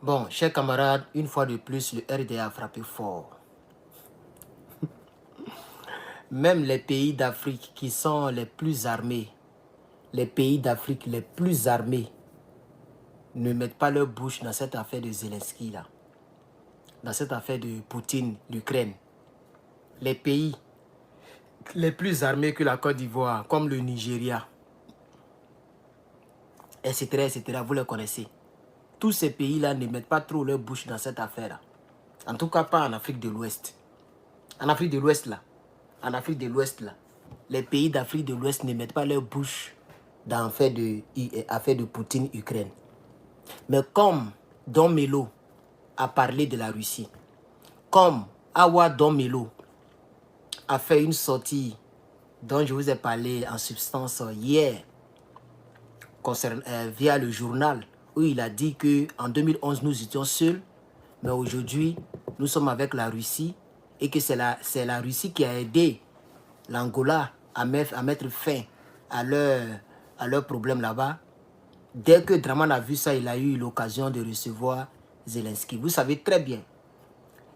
Bon, chers camarades, une fois de plus, le RDA a frappé fort. Même les pays d'Afrique qui sont les plus armés, les pays d'Afrique les plus armés, ne mettent pas leur bouche dans cette affaire de Zelensky là. Dans cette affaire de Poutine, l'Ukraine. Les pays les plus armés que la Côte d'Ivoire, comme le Nigeria, etc., vous les connaissez. Tous ces pays-là ne mettent pas trop leur bouche dans cette affaire-là. En tout cas, pas en Afrique de l'Ouest. En Afrique de l'Ouest, là. En Afrique de l'Ouest, là. Les pays d'Afrique de l'Ouest ne mettent pas leur bouche dans l'affaire de Poutine-Ukraine. Mais comme Don Melo a parlé de la Russie, comme Awa Don Melo a fait une sortie dont je vous ai parlé en substance hier, via le journal, où il a dit qu'en 2011, nous étions seuls, mais aujourd'hui, nous sommes avec la Russie et que c'est la Russie qui a aidé l'Angola à mettre fin à leur problème là-bas. Dès que Draman a vu ça, il a eu l'occasion de recevoir Zelensky. Vous savez très bien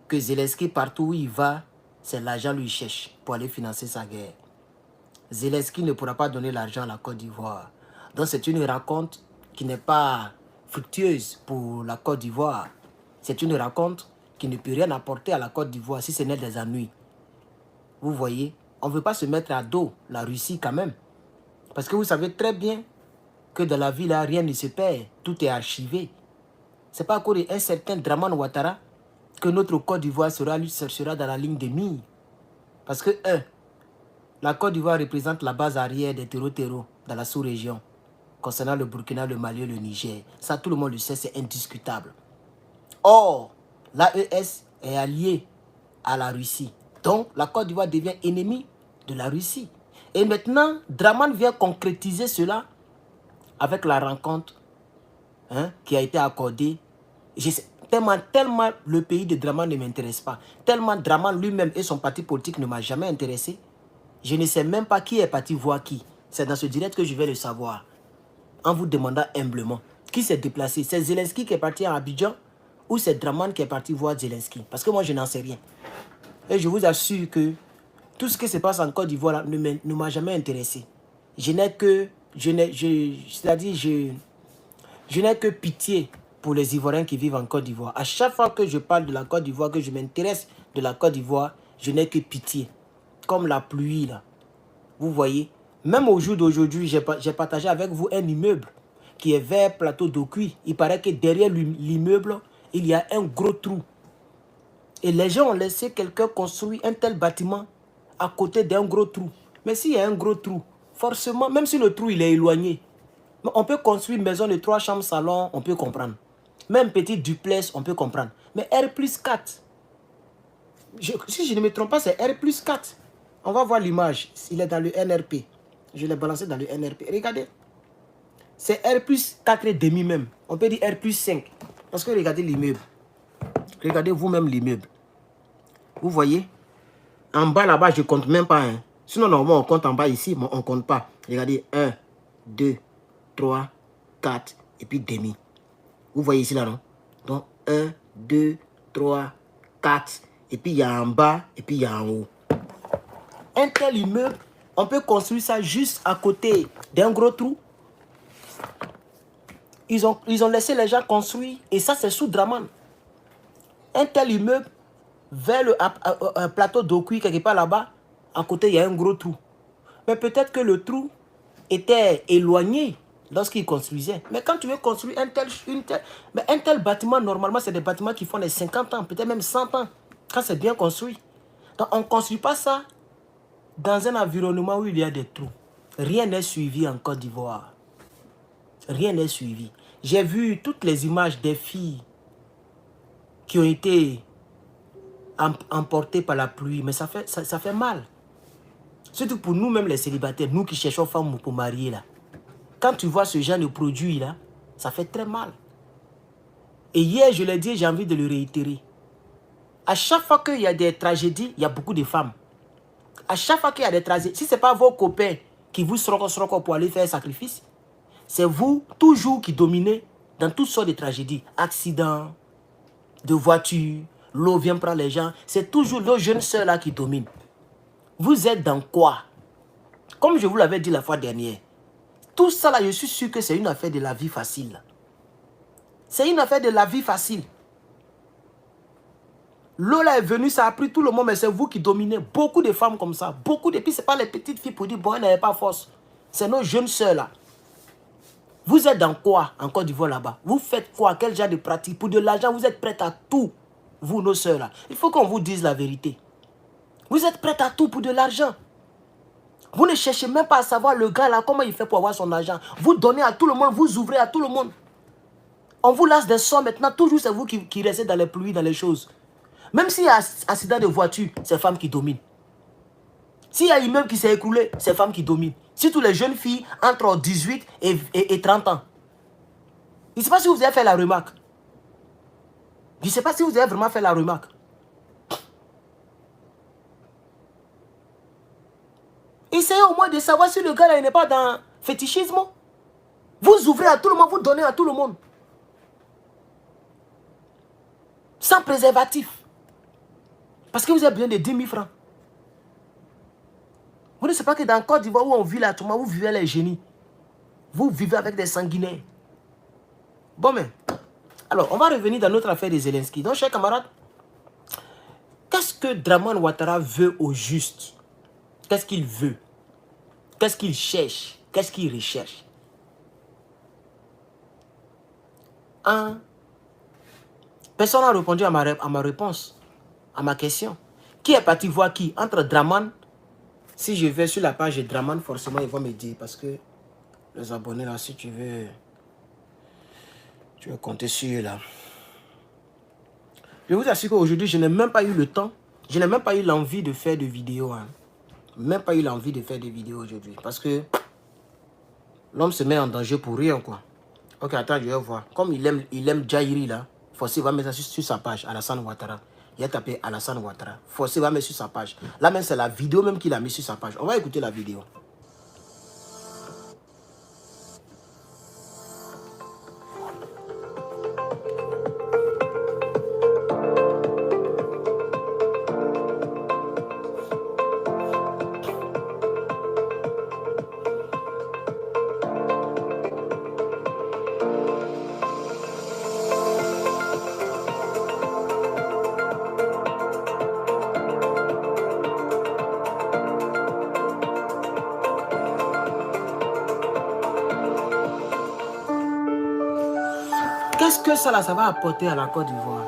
que Zelensky, partout où il va, c'est l'argent lui cherche pour aller financer sa guerre. Zelensky ne pourra pas donner l'argent à la Côte d'Ivoire. Donc c'est une rencontre qui n'est pas fructueuse pour la Côte d'Ivoire. C'est une rencontre qui ne peut rien apporter à la Côte d'Ivoire si ce n'est des ennuis. Vous voyez, on ne veut pas se mettre à dos la Russie quand même. Parce que vous savez très bien que dans la vie là, rien ne se perd. Tout est archivé. Ce n'est pas encore un certain Draman Ouattara que notre Côte d'Ivoire sera dans la ligne de mire. Parce que, la Côte d'Ivoire représente la base arrière des terreaux dans la sous-région. Concernant le Burkina, le Mali et le Niger. Ça, tout le monde le sait, c'est indiscutable. Or, l'AES est alliée à la Russie. Donc, la Côte d'Ivoire devient ennemie de la Russie. Et maintenant, Draman vient concrétiser cela avec la rencontre qui a été accordée. Tellement le pays de Draman ne m'intéresse pas. Tellement Draman lui-même et son parti politique ne m'a jamais intéressé. Je ne sais même pas qui est parti voir qui. C'est dans ce direct que je vais le savoir. En vous demandant humblement qui s'est déplacé. C'est Zelensky qui est parti à Abidjan ou c'est Draman qui est parti voir Zelensky? Parce que moi, je n'en sais rien. Et je vous assure que tout ce qui se passe en Côte d'Ivoire ne m'a jamais intéressé. Je n'ai que pitié pour les Ivoiriens qui vivent en Côte d'Ivoire. À chaque fois que je parle de la Côte d'Ivoire, que je m'intéresse de la Côte d'Ivoire, je n'ai que pitié. Comme la pluie, là. Vous voyez, même au jour d'aujourd'hui, j'ai partagé avec vous un immeuble qui est vers Plateau d'Okuy. Il paraît que derrière l'immeuble, il y a un gros trou. Et les gens ont laissé quelqu'un construire un tel bâtiment à côté d'un gros trou. Mais s'il y a un gros trou, forcément, même si le trou il est éloigné, on peut construire une maison de 3 chambres, salon, on peut comprendre. Même petit duplex, on peut comprendre. Mais R+4, si je ne me trompe pas, c'est R+4. On va voir l'image. Il est dans le NRP. Je l'ai balancé dans le NRP. Regardez. C'est R+4 et demi même. On peut dire R+5. Parce que regardez l'immeuble. Regardez vous-même l'immeuble. Vous voyez? En bas là-bas, je ne compte même pas. Sinon, normalement, on compte en bas ici, mais on ne compte pas. Regardez. 1, 2, 3, 4 et puis demi. Vous voyez ici là, non? Donc, 1, 2, 3, 4. Et puis, il y a en bas et puis il y a en haut. Un tel immeuble, on peut construire ça juste à côté d'un gros trou. Ils ont laissé les gens construire. Et ça, c'est sous Draman. Un tel immeuble, vers un plateau d'Okuy, quelque part là-bas, à côté, il y a un gros trou. Mais peut-être que le trou était éloigné lorsqu'ils construisaient. Mais quand tu veux construire un tel bâtiment, normalement, c'est des bâtiments qui font les 50 ans, peut-être même 100 ans, quand c'est bien construit. Donc, on ne construit pas ça dans un environnement où il y a des trous. Rien n'est suivi en Côte d'Ivoire. Rien n'est suivi. J'ai vu toutes les images des filles qui ont été emportées par la pluie. Mais ça fait mal. Surtout pour nous-mêmes les célibataires, nous qui cherchons femmes pour marier là. Quand tu vois ce genre de produit là, ça fait très mal. Et hier, je l'ai dit, j'ai envie de le réitérer. À chaque fois qu'il y a des tragédies, il y a beaucoup de femmes. À chaque fois qu'il y a des tragédies, si ce n'est pas vos copains qui vous sortent pour aller faire un sacrifice, c'est vous toujours qui dominez dans toutes sortes de tragédies. Accidents, de voitures, l'eau vient prendre les gens. C'est toujours nos jeunes sœurs là qui dominent. Vous êtes dans quoi? Comme je vous l'avais dit la fois dernière, tout ça là, je suis sûr que c'est une affaire de la vie facile. C'est une affaire de la vie facile. L'eau là est venue, ça a pris tout le monde, mais c'est vous qui dominez. Beaucoup de femmes comme ça. Beaucoup de filles, ce n'est pas les petites filles pour dire, bon, elles n'avaient pas force. C'est nos jeunes sœurs là. Vous êtes dans quoi en Côte d'Ivoire là-bas? Vous faites quoi? Quel genre de pratique? Pour de l'argent, vous êtes prêts à tout. Vous, nos sœurs là. Il faut qu'on vous dise la vérité. Vous êtes prêts à tout pour de l'argent. Vous ne cherchez même pas à savoir le gars là, comment il fait pour avoir son argent. Vous donnez à tout le monde, vous ouvrez à tout le monde. On vous lance des sommes maintenant, toujours c'est vous qui restez dans les pluies, dans les choses. Même s'il y a accident de voiture, c'est femmes qui dominent. S'il y a un immeuble qui s'est écroulé, c'est femmes qui dominent. Surtout les jeunes filles entre 18 et 30 ans. Je ne sais pas si vous avez fait la remarque. Je ne sais pas si vous avez vraiment fait la remarque. Essayez au moins de savoir si le gars là n'est pas dans fétichisme. Vous ouvrez à tout le monde, vous donnez à tout le monde. Sans préservatif. Parce que vous avez besoin de 10 000 francs. Vous ne savez pas que dans Côte d'Ivoire où on vit là, vous vivez les génies. Vous vivez avec des sanguinaires. Bon, mais, alors, on va revenir dans notre affaire de Zelensky. Donc, chers camarades, qu'est-ce que Draman Ouattara veut au juste? Qu'est-ce qu'il veut? Qu'est-ce qu'il cherche? Qu'est-ce qu'il recherche? Personne n'a répondu à ma réponse, à ma question. Qui est parti voir qui? Entre Draman, si je vais sur la page de Draman, forcément, ils vont me dire, parce que les abonnés là, si tu veux compter sur eux là. Je vous assure qu'aujourd'hui, je n'ai même pas eu le temps, je n'ai même pas eu l'envie de faire de vidéos. Hein. Même pas eu l'envie de faire des vidéos aujourd'hui. Parce que l'homme se met en danger pour rien, quoi. Ok, attends, je vais voir. Comme il aime Jairi, là, Forcé va mettre ça sur sa page, Alassane Ouattara. Il a tapé Alassane Ouattara. Forcé va mettre sur sa page. Là même, c'est la vidéo même qu'il a mis sur sa page. On va écouter la vidéo. Qu'est-ce que ça va apporter à la Côte d'Ivoire?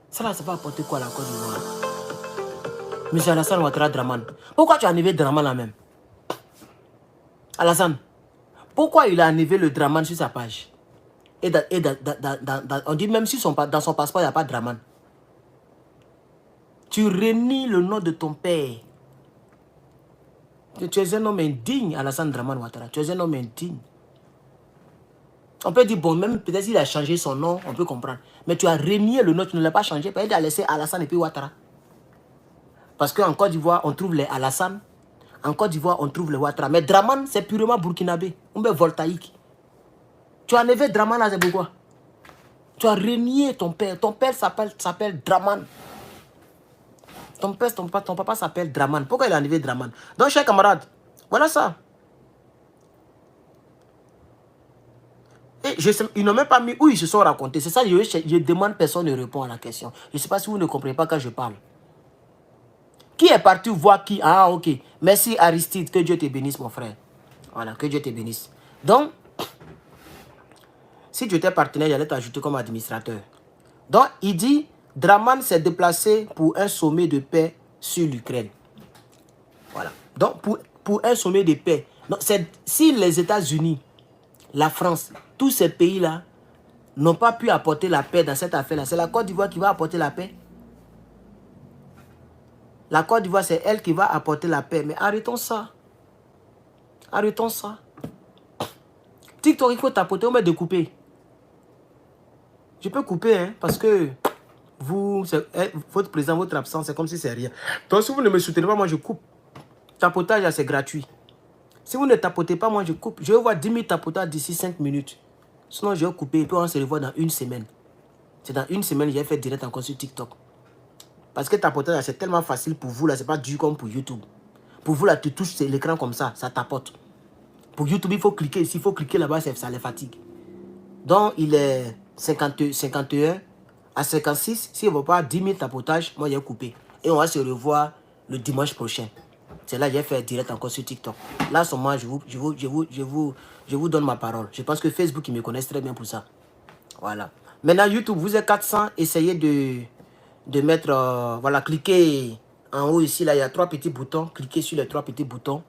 Ça va apporter quoi à la Côte d'Ivoire? Monsieur Alassane Ouattara Draman. Pourquoi tu as enlevé Draman là même? Alassane, pourquoi il a enlevé le Draman sur sa page? On dit même si dans son passeport, il n'y a pas de Draman. Tu renies le nom de ton père. Tu es un homme indigne, Alassane Draman Ouattara. Tu es un homme indigne. On peut dire, bon, même peut-être qu'il a changé son nom, on peut comprendre. Mais tu as renié le nom, tu ne l'as pas changé. Peut-être qu'il a laissé Alassane et puis Ouattara. Parce qu'en Côte d'Ivoire, on trouve les Alassane. En Côte d'Ivoire, on trouve les Ouattara. Mais Draman, c'est purement burkinabé. On met voltaïque. Tu as enlevé Draman là, c'est pourquoi? Tu as renié ton père. Ton père s'appelle Draman. Ton papa s'appelle Draman. Pourquoi il a enlevé Draman? Donc, chers camarades, voilà ça. Et ils n'ont même pas mis où ils se sont racontés. C'est ça, je demande, personne ne répond à la question. Je ne sais pas si vous ne comprenez pas quand je parle. Qui est parti voir qui? Ah, ok. Merci Aristide, que Dieu te bénisse, mon frère. Voilà, que Dieu te bénisse. Donc, si tu étais partenaire, j'allais t'ajouter comme administrateur. Donc, il dit, Draman s'est déplacé pour un sommet de paix sur l'Ukraine. Voilà. Donc, pour un sommet de paix. Donc, si les États-Unis, la France, tous ces pays-là n'ont pas pu apporter la paix dans cette affaire-là, c'est la Côte d'Ivoire qui va apporter la paix. La Côte d'Ivoire, c'est elle qui va apporter la paix. Mais arrêtons ça. Arrêtons ça. TikTok, il faut tapoter ou me découper. Je peux couper, hein, parce que votre présence, votre absence, c'est comme si c'est rien. Donc, si vous ne me soutenez pas, moi, je coupe. Tapotage, c'est gratuit. Si vous ne tapotez pas, moi, je coupe. Je vais voir 10 000 tapotages d'ici 5 minutes. Sinon, je vais couper et puis on se revoit dans une semaine. C'est dans une semaine, j'ai fait direct encore sur TikTok. Parce que tapoter, c'est tellement facile pour vous, là, c'est pas dur comme pour YouTube. Pour vous, là, tu touches l'écran comme ça tapote. Pour YouTube, il faut cliquer ici, il faut cliquer là-bas, ça les fatigue. Donc, il est 51 à 56. S'il ne va pas 10 000 tapotages, moi, j'ai coupé. Et on va se revoir le dimanche prochain. C'est là que j'ai fait direct encore sur TikTok. Là, seulement, je vous donne ma parole. Je pense que Facebook, ils me connaissent très bien pour ça. Voilà. Maintenant, YouTube, vous êtes 400. Essayez de mettre... voilà, cliquez en haut ici. Là, il y a 3 petits boutons. Cliquez sur les 3 petits boutons.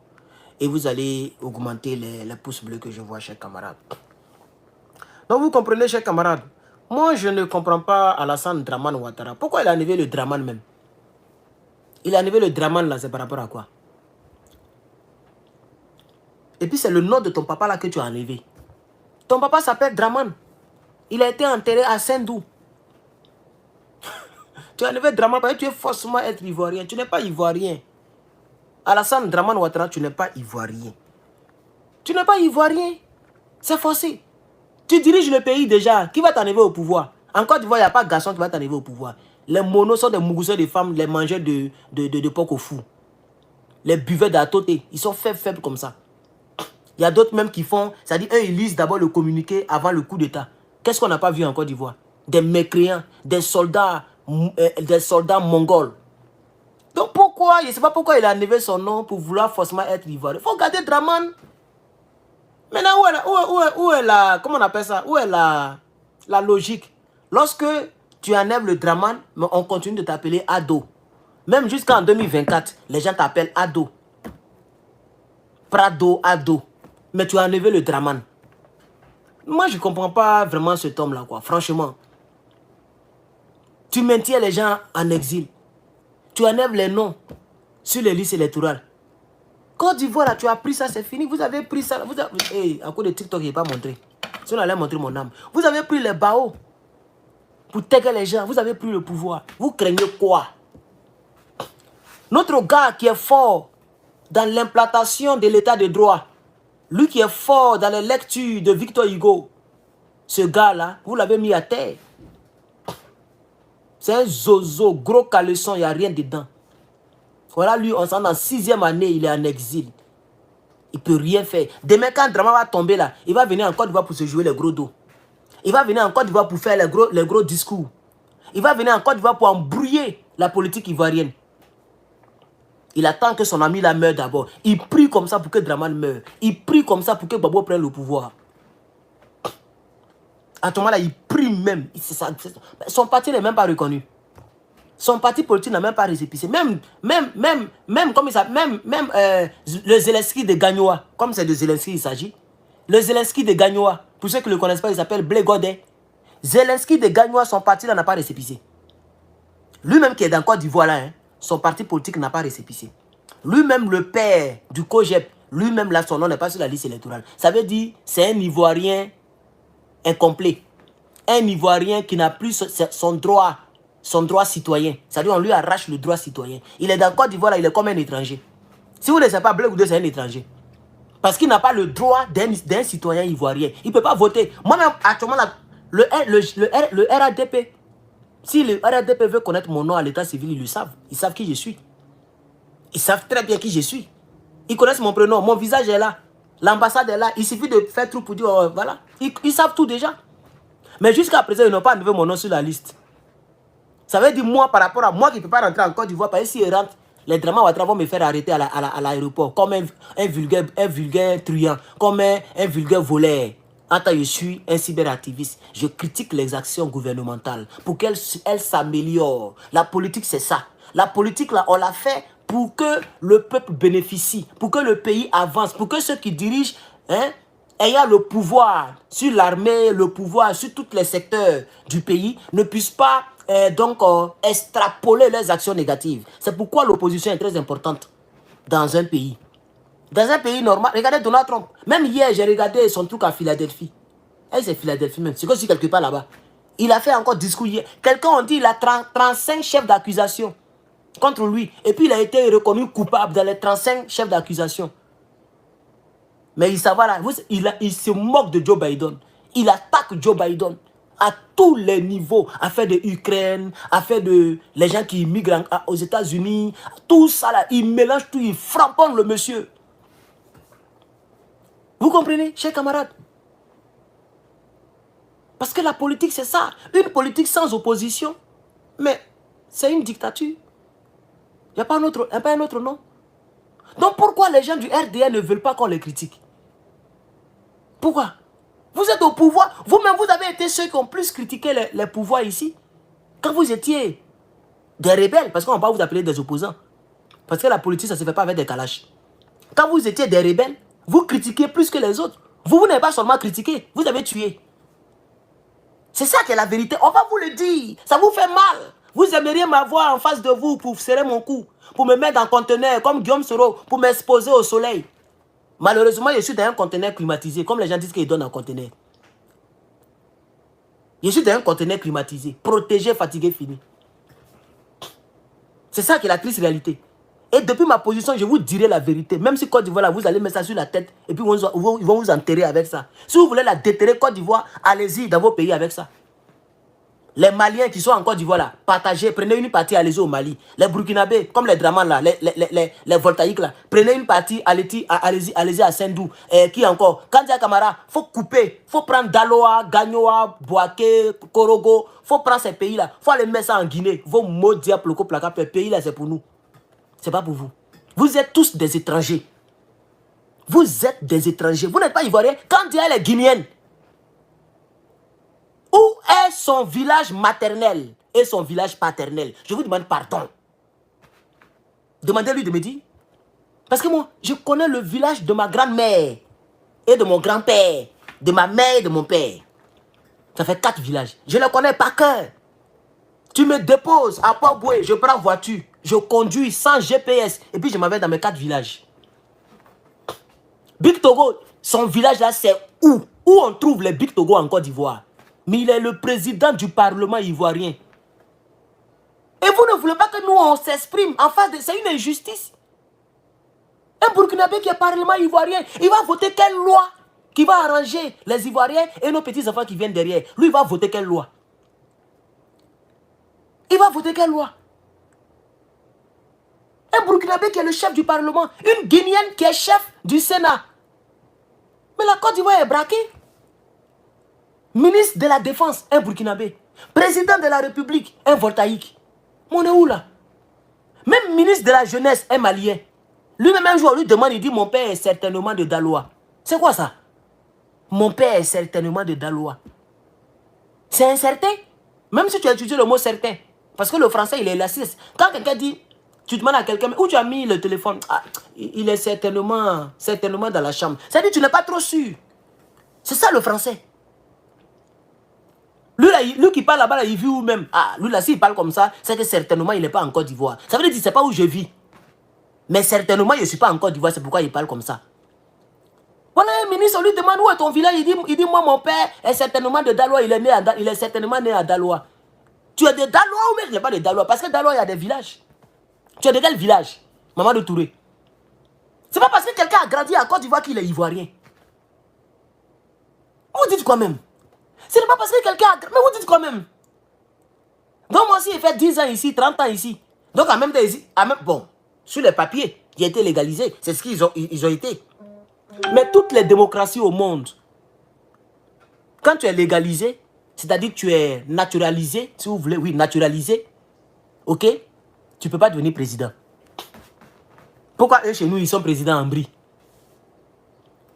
Et vous allez augmenter les pouces bleus que je vois, chers camarades. Donc, vous comprenez, chers camarades. Moi, je ne comprends pas Alassane Dramane Ouattara. Pourquoi il a enlevé le Dramane même? Il a enlevé le Dramane là, c'est par rapport à quoi? Et puis, c'est le nom de ton papa là que tu as enlevé. Ton papa s'appelle Dramane. Il a été enterré à Saint-Dou. Tu as enlevé Dramane parce que tu es forcément être ivoirien. Tu n'es pas ivoirien. Alassane Dramane Ouattara, tu n'es pas ivoirien. Tu n'es pas ivoirien. C'est forcé. Tu diriges le pays déjà. Qui va t'enlever au pouvoir? En Côte d'Ivoire, il n'y a pas de garçon qui va t'enlever au pouvoir. Les monos sont des mougousseurs de femmes, les mangeurs de porc au fou. Les buveurs d'atoté, ils sont faibles comme ça. Il y a d'autres même qui font, c'est-à-dire eux, ils lisent d'abord le communiqué avant le coup d'État. Qu'est-ce qu'on n'a pas vu en Côte d'Ivoire? Des mécréants, des soldats mongols. Donc pourquoi, je ne sais pas pourquoi il a enlevé son nom pour vouloir forcément être ivoirien. Il faut garder Dramane. Maintenant, où est la, comment on appelle ça? Où est la logique? Lorsque tu enlèves le Dramane, mais on continue de t'appeler Ado. Même jusqu'en 2024, les gens t'appellent Ado. Prado, Ado. Mais tu as enlevé le Dramane. Moi, je ne comprends pas vraiment cet homme-là, quoi. Franchement. Tu maintiens les gens en exil. Tu enlèves les noms sur les listes électorales. Côte d'Ivoire, là, tu as pris ça, c'est fini. Vous avez pris ça. Hey, à cause de TikTok, je n'ai pas montré. Si on allait montrer mon âme. Vous avez pris les barreaux pour taguer les gens. Vous avez pris le pouvoir. Vous craignez quoi? Notre gars qui est fort dans l'implantation de l'état de droit, lui qui est fort dans les lectures de Victor Hugo, ce gars-là, vous l'avez mis à terre. C'est un zozo, gros caleçon, il n'y a rien dedans. Voilà, lui, on sent dans 6e année, il est en exil. Il ne peut rien faire. Demain, quand Drama va tomber là, il va venir en Côte d'Ivoire pour se jouer les gros dos. Il va venir en Côte d'Ivoire pour faire les gros discours. Il va venir en Côte d'Ivoire pour embrouiller la politique ivoirienne. Il attend que son ami la meure d'abord. Il prie comme ça pour que Dramane meure. Il prie comme ça pour que Babo prenne le pouvoir. À ce moment-là, il prie même. Son parti n'est même pas reconnu. Son parti politique n'a même pas récépissé. Même comme il s'appelle, même le Zelensky de Gagnoa, comme c'est de Zelensky il s'agit. Le Zelensky de Gagnoa, pour ceux qui ne le connaissent pas, il s'appelle Blé Godet. Zelensky de Gagnoa, son parti là n'a pas récépissé. Lui-même qui est dans Côte d'Ivoire là, hein, son parti politique n'a pas récépissé. Lui-même, le père du COGEP, lui-même là, son nom n'est pas sur la liste électorale. Ça veut dire c'est un Ivoirien incomplet. Un Ivoirien qui n'a plus son droit citoyen. C'est-à-dire on lui arrache le droit citoyen. Il est dans Côte d'Ivoire, il est comme un étranger. Si vous ne savez pas, Blé Goudé, c'est un étranger. Parce qu'il n'a pas le droit d'un citoyen ivoirien. Il ne peut pas voter. Moi-même, actuellement, là, le RADP, si le RADP veut connaître mon nom à l'état civil, ils le savent. Ils savent qui je suis. Ils savent très bien qui je suis. Ils connaissent mon prénom. Mon visage est là. L'ambassade est là. Il suffit de faire tout pour dire, oh, voilà. Ils savent tout déjà. Mais jusqu'à présent, ils n'ont pas enlevé mon nom sur la liste. Ça veut dire moi, par rapport à moi qui ne peux pas rentrer en Côte d'Ivoire, parce que s'ils rentrent, les Dramane Ouattara vont me faire arrêter à l'aéroport comme un vulgaire truand, comme un vulgaire voleur. Attends, je suis un cyberactiviste. Je critique les actions gouvernementales pour qu'elles s'améliorent. La politique, c'est ça. La politique, là, on l'a fait pour que le peuple bénéficie, pour que le pays avance, pour que ceux qui dirigent, hein, ayant le pouvoir sur l'armée, le pouvoir sur tous les secteurs du pays, ne puissent pas extrapoler leurs actions négatives. C'est pourquoi l'opposition est très importante dans un pays. Dans un pays normal, regardez Donald Trump. Même hier, j'ai regardé son truc à Philadelphie. Et c'est Philadelphie même. C'est comme si quelque part là-bas. Il a fait encore discours hier. Quelqu'un on dit il a 35 chefs d'accusation contre lui. Et puis il a été reconnu coupable dans les 35 chefs d'accusation. Mais il se moque de Joe Biden. Il attaque Joe Biden. à tous les niveaux, affaire de Ukraine, affaire de les gens qui immigrent aux États-Unis, tout ça là, il mélange tout, il framponne le monsieur. Vous comprenez, chers camarades? Parce que la politique, c'est ça. Une politique sans opposition, mais c'est une dictature. Il n'y a pas un autre nom. Donc pourquoi les gens du RDR ne veulent pas qu'on les critique? Pourquoi? Vous êtes au pouvoir. Vous-même, vous avez été ceux qui ont plus critiqué les pouvoirs ici. Quand vous étiez des rebelles, parce qu'on ne va pas vous appeler des opposants. Parce que la politique, ça ne se fait pas avec des calaches. Quand vous étiez des rebelles, vous critiquez plus que les autres. Vous n'avez pas seulement critiqué, vous avez tué. C'est ça qui est la vérité. On va vous le dire. Ça vous fait mal. Vous aimeriez m'avoir en face de vous pour serrer mon cou, pour me mettre dans un conteneur comme Guillaume Soro, pour m'exposer au soleil. Malheureusement, je suis dans un conteneur climatisé, comme les gens disent qu'ils donnent un conteneur. Je suis dans un conteneur climatisé, protégé, fatigué, fini. C'est ça qui est la triste réalité. Et depuis ma position, je vous dirai la vérité. Même si Côte d'Ivoire, vous allez mettre ça sur la tête et puis ils vont vous enterrer avec ça. Si vous voulez la déterrer, Côte d'Ivoire, allez-y dans vos pays avec ça. Les Maliens qui sont en Côte d'Ivoire là, partagez, prenez une partie, allez-y au Mali. Les Burkinabés, comme les Draman là, les voltaïques là, prenez une partie, allez-y à Sendou. Qui encore? Kandia Kamara, faut couper, faut prendre Daloa, Gagnoa, Boaké, Korogo, faut prendre ces pays là, faut aller mettre ça en Guinée. Vos mots diables, les pays là, c'est pour nous. C'est pas pour vous. Vous êtes tous des étrangers. Vous êtes des étrangers. Vous n'êtes pas ivoiriens. Kandia elle est guinéenne. Où est son village maternel et son village paternel? Je vous demande pardon. Demandez-lui de me dire. Parce que moi, je connais le village de ma grand-mère et de mon grand-père, de ma mère et de mon père. Ça fait 4 villages. Je les connais par cœur. Tu me déposes à Port-Boué, je prends voiture, je conduis sans GPS et puis je m'en vais dans mes 4 villages. Big Togo, son village là, c'est où? Où on trouve les Big Togo en Côte d'Ivoire? Mais il est le président du Parlement ivoirien. Et vous ne voulez pas que nous, on s'exprime en face de... C'est une injustice. Un Burkinabé qui est Parlement ivoirien, il va voter quelle loi qui va arranger les Ivoiriens et nos petits-enfants qui viennent derrière? Lui, il va voter quelle loi? Il va voter quelle loi? Un Burkinabé qui est le chef du Parlement, une Guinéenne qui est chef du Sénat. Mais la Côte d'Ivoire est braquée. Ministre de la Défense, un Burkinabé. Président de la République, un voltaïque. Mais on est où là? Même ministre de la Jeunesse, un Malien. Lui-même un jour, on lui demande, il dit, mon père est certainement de Daloa. C'est quoi ça? Mon père est certainement de Daloa. C'est incertain. Même si tu as utilisé le mot certain. Parce que le français, il est élastique. Quand quelqu'un dit, tu demandes à quelqu'un, où tu as mis le téléphone? Ah, il est certainement dans la chambre. C'est-à-dire, tu n'es pas trop sûr. C'est ça le français. Lui qui parle là-bas, il vit où même? Ah, lui là, s'il parle comme ça, c'est que certainement, il n'est pas en Côte d'Ivoire. Ça veut dire, c'est pas où je vis. Mais certainement, je ne suis pas en Côte d'Ivoire, c'est pourquoi il parle comme ça. Voilà, un ministre, on lui demande où est ton village. Il dit, moi, mon père est certainement de Daloa, il est certainement né à Daloa. Tu es de Daloa ou même tu n'es pas de Daloa? Parce que Daloa, il y a des villages. Tu es de quel village? Maman de Touré. C'est pas parce que quelqu'un a grandi à Côte d'Ivoire qu'il est ivoirien. Vous dites quoi même? Ce n'est pas parce que quelqu'un a... Mais vous dites quoi même? Donc moi aussi, j'ai fait 10 ans ici, 30 ans ici. Donc en même temps, ici, bon, sur les papiers, qui étaient légalisés, c'est ce qu'ils ont été. Mais toutes les démocraties au monde, quand tu es légalisé, c'est-à-dire que tu es naturalisé, si vous voulez, oui, naturalisé, ok, tu ne peux pas devenir président. Pourquoi eux, chez nous, ils sont présidents en brie?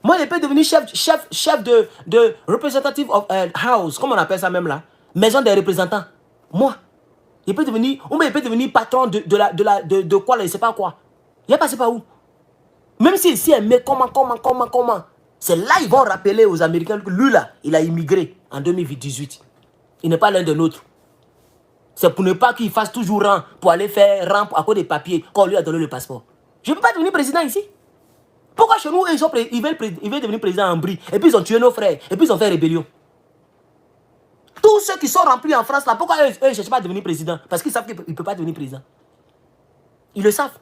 Moi, je peux devenir chef de representative of house, comment on appelle ça même là? Maison des représentants. Moi, je peux devenir, ou même je peux devenir patron de quoi, là, je ne sais pas quoi. Il n'y a pas, c'est pas où. Même si ici, mais comment. C'est là ils vont rappeler aux Américains que lui là, il a immigré en 2018. Il n'est pas l'un de nôtres. C'est pour ne pas qu'il fasse toujours rang pour aller faire rang à cause des papiers quand on lui a donné le passeport. Je ne peux pas devenir président ici. Pourquoi chez nous, ils veulent devenir président en brie? Et puis ils ont tué nos frères. Et puis ils ont fait rébellion. Tous ceux qui sont remplis en France là, pourquoi eux ne cherchent pas à devenir président? Parce qu'ils savent qu'ils ne peuvent pas devenir président. Ils le savent.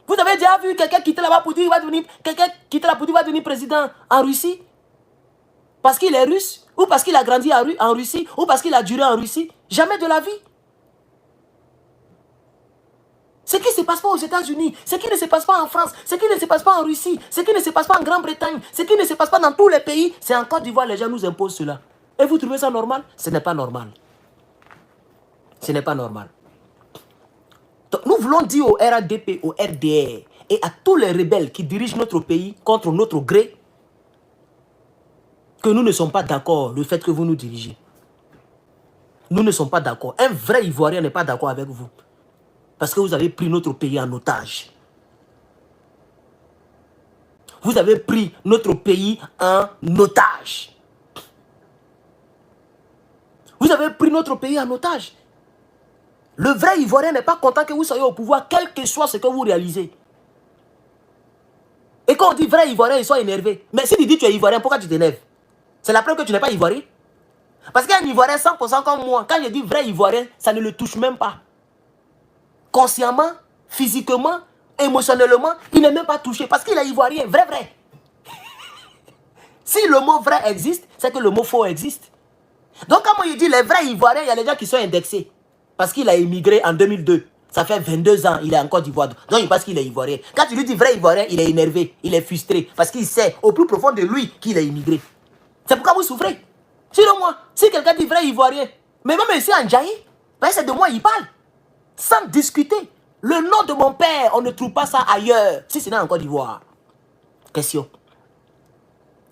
Vous avez déjà vu quelqu'un quitter là-bas pour dire qu'il va devenir... Quelqu'un quitter là pour dire qu'il va devenir président en Russie? Parce qu'il est russe, ou parce qu'il a grandi en Russie, ou parce qu'il a duré en Russie. Jamais de la vie. Ce qui ne se passe pas aux États-Unis, ce qui ne se passe pas en France, ce qui ne se passe pas en Russie, ce qui ne se passe pas en Grande-Bretagne, ce qui ne se passe pas dans tous les pays, c'est en Côte d'Ivoire, les gens nous imposent cela. Et vous trouvez ça normal? Ce n'est pas normal. Ce n'est pas normal. Donc, nous voulons dire au RADP, au RDR et à tous les rebelles qui dirigent notre pays contre notre gré que nous ne sommes pas d'accord le fait que vous nous dirigez. Nous ne sommes pas d'accord. Un vrai Ivoirien n'est pas d'accord avec vous. Parce que vous avez pris notre pays en otage. Vous avez pris notre pays en otage. Vous avez pris notre pays en otage. Le vrai Ivoirien n'est pas content que vous soyez au pouvoir, quel que soit ce que vous réalisez. Et quand on dit vrai Ivoirien, ils sont énervés. Mais si tu dis que tu es Ivoirien, pourquoi tu t'énerves? C'est la preuve que tu n'es pas Ivoirien. Parce qu'un Ivoirien 100% comme moi, quand je dis vrai Ivoirien, ça ne le touche même pas. Consciemment, physiquement, émotionnellement, il n'est même pas touché parce qu'il est Ivoirien, vrai. Si le mot vrai existe, c'est que le mot faux existe. Donc quand moi je dis les vrais Ivoiriens, il y a les gens qui sont indexés. Parce qu'il a immigré en 2002. Ça fait 22 ans, il est en Côte d'Ivoire. Donc il pense qu'il est Ivoirien. Quand tu lui dis vrai Ivoirien, il est énervé, il est frustré. Parce qu'il sait au plus profond de lui qu'il est immigré. C'est pourquoi vous souffrez. Sinon moi, si quelqu'un dit vrai Ivoirien, mais même ici en Djaï, ben c'est de moi il parle. Sans discuter. Le nom de mon père, on ne trouve pas ça ailleurs. Si c'est en Côte d'Ivoire. Question.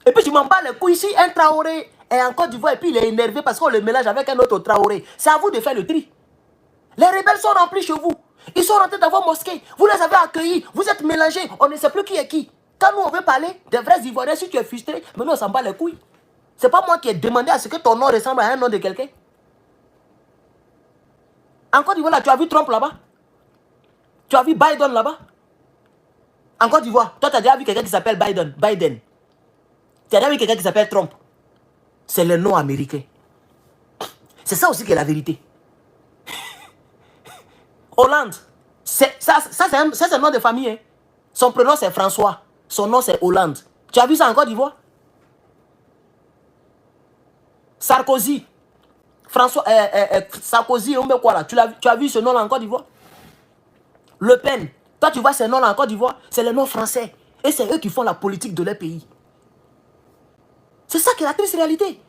Et puis tu m'en bats les couilles. Si un Traoré est en Côte d'Ivoire et puis il est énervé parce qu'on le mélange avec un autre Traoré, c'est à vous de faire le tri. Les rebelles sont remplis chez vous. Ils sont rentrés dans vos mosquées. Vous les avez accueillis. Vous êtes mélangés. On ne sait plus qui est qui. Quand nous on veut parler des vrais Ivoiriens, si tu es frustré, mais nous on s'en bat les couilles. C'est pas moi qui ai demandé à ce que ton nom ressemble à un nom de quelqu'un. En Côte d'Ivoire, là, tu as vu Trump là-bas? Tu as vu Biden là-bas? En Côte d'Ivoire, toi, tu as déjà vu quelqu'un qui s'appelle Biden. Tu as déjà vu quelqu'un qui s'appelle Trump. C'est le nom américain. C'est ça aussi qui est la vérité. Hollande, ça c'est un nom de famille. Hein. Son prénom, c'est François. Son nom, c'est Hollande. Tu as vu ça en Côte d'Ivoire? Sarkozy. Sarkozy, quoi là? Tu as vu ce nom-là en Côte d'Ivoire? Le Pen. Toi, tu vois ces noms-là en Côte d'Ivoire? C'est les noms français. Et c'est eux qui font la politique de leur pays. C'est ça qui est la triste réalité.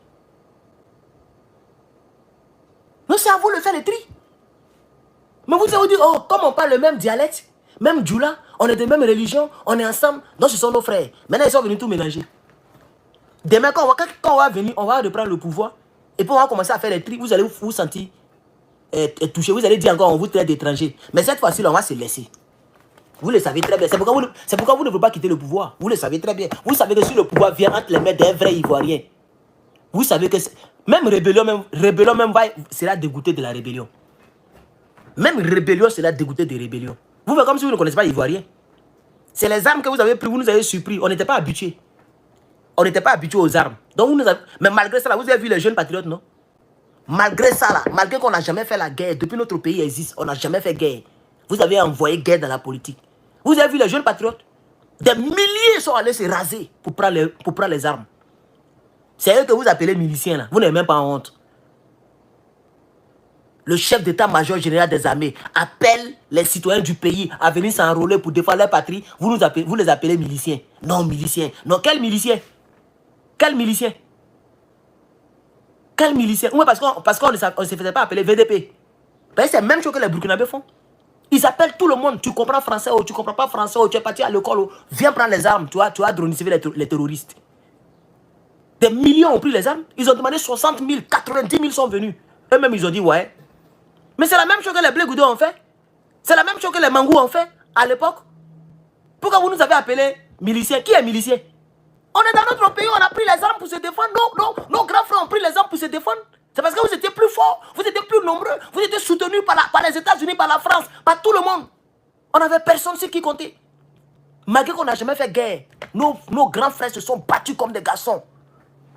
Donc c'est à vous de faire le tri. Mais vous allez vous dire, oh, comme on parle le même dialecte, même Djoula, on est de même religion, on est ensemble, donc ce sont nos frères. Maintenant, ils sont venus tout mélanger. Demain, quand on va venir, on va reprendre le pouvoir, et puis on va commencer à faire les tri, vous allez vous sentir touché, vous allez dire encore, on vous traite d'étrangers. Mais cette fois-ci, on va se laisser. Vous le savez très bien. C'est pourquoi vous ne voulez pas quitter le pouvoir. Vous le savez très bien. Vous savez que si le pouvoir vient entre les mains d'un vrai Ivoirien, vous savez que même rébellion sera dégoûté de la rébellion. Même rébellion sera dégoûté de rébellion. Vous faites comme si vous ne connaissez pas Ivoirien. C'est les armes que vous avez prises, vous nous avez surpris. On n'était pas habitués. On n'était pas habitués aux armes. Donc vous nous avez... Mais malgré ça, là, vous avez vu les jeunes patriotes, non? Malgré ça, là, malgré qu'on n'a jamais fait la guerre, depuis notre pays existe, on n'a jamais fait guerre. Vous avez envoyé guerre dans la politique. Vous avez vu les jeunes patriotes? Des milliers sont allés se raser pour prendre les armes. C'est eux que vous appelez miliciens, là. Vous n'avez même pas honte. Le chef d'état-major général des armées appelle les citoyens du pays à venir s'enrôler pour défendre leur patrie. Vous les appelez miliciens. Non, miliciens. Non, quel milicien? Quel milicien? Quel milicien? Oui, parce qu'on ne se faisait pas appeler VDP. C'est la même chose que les Burkinabés font. Ils appellent tout le monde. Tu comprends français ou tu comprends pas français ou tu es parti à l'école ou viens prendre les armes. Tu vas droniser les terroristes. Des millions ont pris les armes. Ils ont demandé 60 000, 90 000 sont venus. Eux-mêmes, ils ont dit ouais. Mais c'est la même chose que les Blé Goudou ont fait. C'est la même chose que les Mangou ont fait à l'époque. Pourquoi vous nous avez appelés miliciens? Qui est milicien? On est dans notre pays, on a pris les armes pour se défendre. Non, nos grands frères ont pris les armes pour se défendre. C'est parce que vous étiez plus forts, vous étiez plus nombreux, vous étiez soutenus par les États-Unis, par la France, par tout le monde. On n'avait personne sur qui compter. Malgré qu'on n'a jamais fait guerre, nos grands frères se sont battus comme des garçons.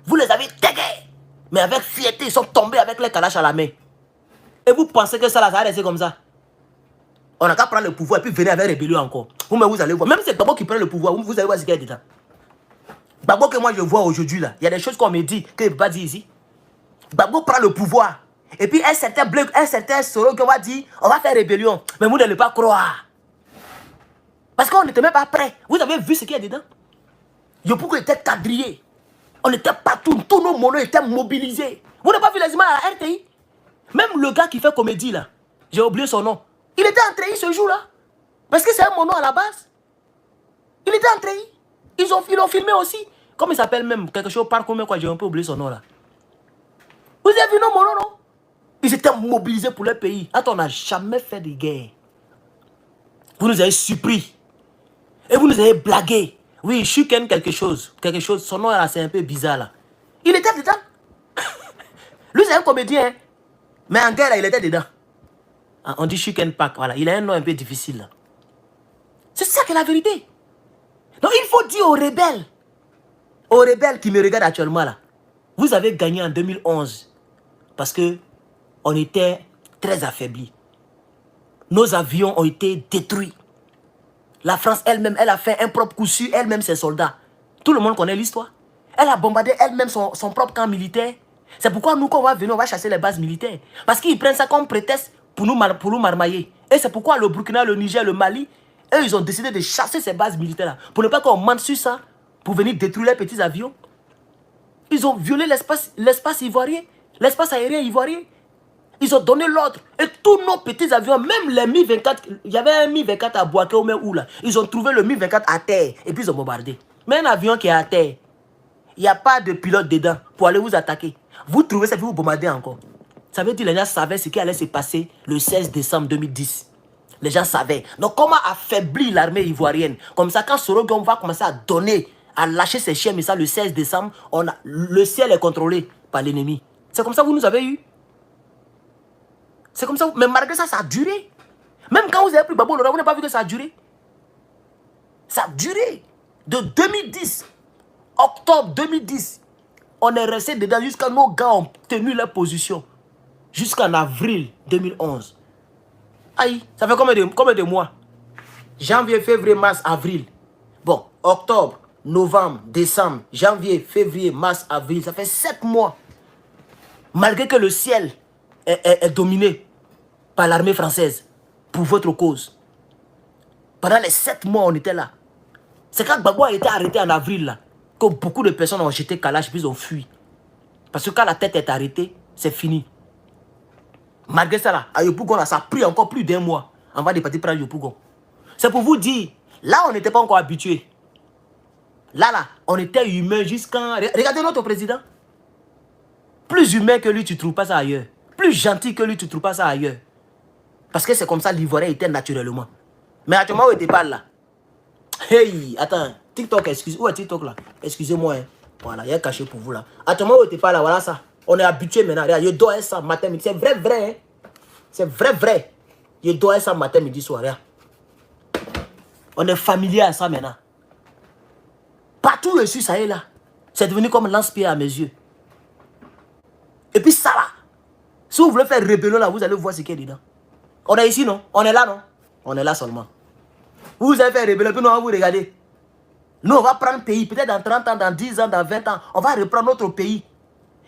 Vous les avez tagués. Mais avec fierté, ils sont tombés avec les calaches à la main. Et vous pensez que ça va rester comme ça? On n'a qu'à prendre le pouvoir et puis venir avec rébellion encore. Vous allez voir. Même si c'est Tobo qui prend le pouvoir, vous allez voir ce qu'il y a dedans. Gbagbo que moi je vois aujourd'hui là, il y a des choses qu'on me dit que je ne peux pas dire ici. Gbagbo prend le pouvoir. Et puis un certain solo qui va dire, on va faire rébellion. Mais vous n'allez pas croire. Parce qu'on n'était même pas prêt. Vous avez vu ce qu'il y a dedans? Yopougon était quadrillé. On était partout. Tous nos monos étaient mobilisés. Vous n'avez pas vu les images à la RTI? Même le gars qui fait comédie là, j'ai oublié son nom. Il était en treillis ce jour-là. Parce que c'est un mono à la base. Il était en treillis. Ils l'ont filmé aussi. Comment il s'appelle même? Quelque chose par combien quoi, j'ai un peu oublié son nom là. Vous avez vu nos monos, non? Ils étaient mobilisés pour leur pays. Attends, on n'a jamais fait de guerre. Vous nous avez surpris. Et vous nous avez blagué. Oui, Shuken quelque chose. Quelque chose. Son nom là, c'est un peu bizarre là. Il était dedans. Lui, c'est un comédien. Hein? Mais en guerre, là, il était dedans. On dit Shuken Pak. Voilà. Il a un nom un peu difficile là. C'est ça qui est la vérité. Donc il faut dire aux rebelles qui me regardent actuellement là, vous avez gagné en 2011 parce que on était très affaiblis. Nos avions ont été détruits. La France elle-même, elle a fait un propre coup sur elle-même ses soldats. Tout le monde connaît l'histoire. Elle a bombardé elle-même son propre camp militaire. C'est pourquoi nous, quand on va venir, on va chasser les bases militaires. Parce qu'ils prennent ça comme prétexte pour nous marmailler. Et c'est pourquoi le Burkina, le Niger, le Mali, eux, ils ont décidé de chasser ces bases militaires-là. Pour ne pas qu'on mente sur ça, pour venir détruire les petits avions. Ils ont violé l'espace ivoirien, l'espace aérien ivoirien. Ils ont donné l'ordre. Et tous nos petits avions, même les Mi-24, il y avait un Mi-24 à Boaké ou même où là. Ils ont trouvé le Mi-24 à terre et puis ils ont bombardé. Mais un avion qui est à terre, il n'y a pas de pilote dedans pour aller vous attaquer. Vous trouvez ça et vous bombardez encore. Ça veut dire que les gens savaient ce qui allait se passer le 16 décembre 2010. Les gens savaient. Donc comment affaiblir l'armée ivoirienne? Comme ça, quand Sorogon va commencer à donner, à lâcher ses chiens, mais ça le 16 décembre, le ciel est contrôlé par l'ennemi. C'est comme ça que vous nous avez eu. C'est comme ça. Mais malgré ça, ça a duré. Même quand vous avez pris Babo Lora, vous n'avez pas vu que ça a duré. Ça a duré. De 2010, octobre 2010, on est resté dedans jusqu'à nos gars ont tenu leur position. Jusqu'en avril 2011. Aïe, ça fait combien de mois? Janvier, février, mars, avril. Bon, octobre, novembre, décembre, janvier, février, mars, avril. Ça fait 7 mois. Malgré que le ciel est dominé par l'armée française pour votre cause. Pendant les 7 mois, on était là. C'est quand Gbagbo a été arrêté en avril là, que beaucoup de personnes ont jeté Kalash puis ils ont fui. Parce que quand la tête est arrêtée, c'est fini. Malgré ça là, à Yopougon, ça a pris encore plus d'1 mois avant de partir prendre Yopougon. C'est pour vous dire, là on n'était pas encore habitué. Là, on était humain jusqu'en... Regardez notre président. Plus humain que lui, tu ne trouves pas ça ailleurs. Plus gentil que lui, tu ne trouves pas ça ailleurs. Parce que c'est comme ça l'Ivoirien était naturellement. Mais actuellement, où était pas là? Hey, attends, TikTok, où est TikTok là? Excusez-moi. Hein. Voilà, il y a caché pour vous là. Actuellement, où était pas là? Voilà ça. On est habitué maintenant. Regarde, je dois ça matin, midi. C'est vrai. Hein? C'est vrai. Je dois ça matin, midi, soir. Regarde. On est familier à ça maintenant. Partout où je suis, ça est là. C'est devenu comme lance-pierre à mes yeux. Et puis ça là. Si vous voulez faire rébellion là, vous allez voir ce qu'il y a dedans. On est ici, non? On est là, non? On est là seulement. Vous allez faire rébellion, puis nous, on va vous regarder. Nous, on va prendre le pays. Peut-être dans 30 ans, dans 10 ans, dans 20 ans, on va reprendre notre pays.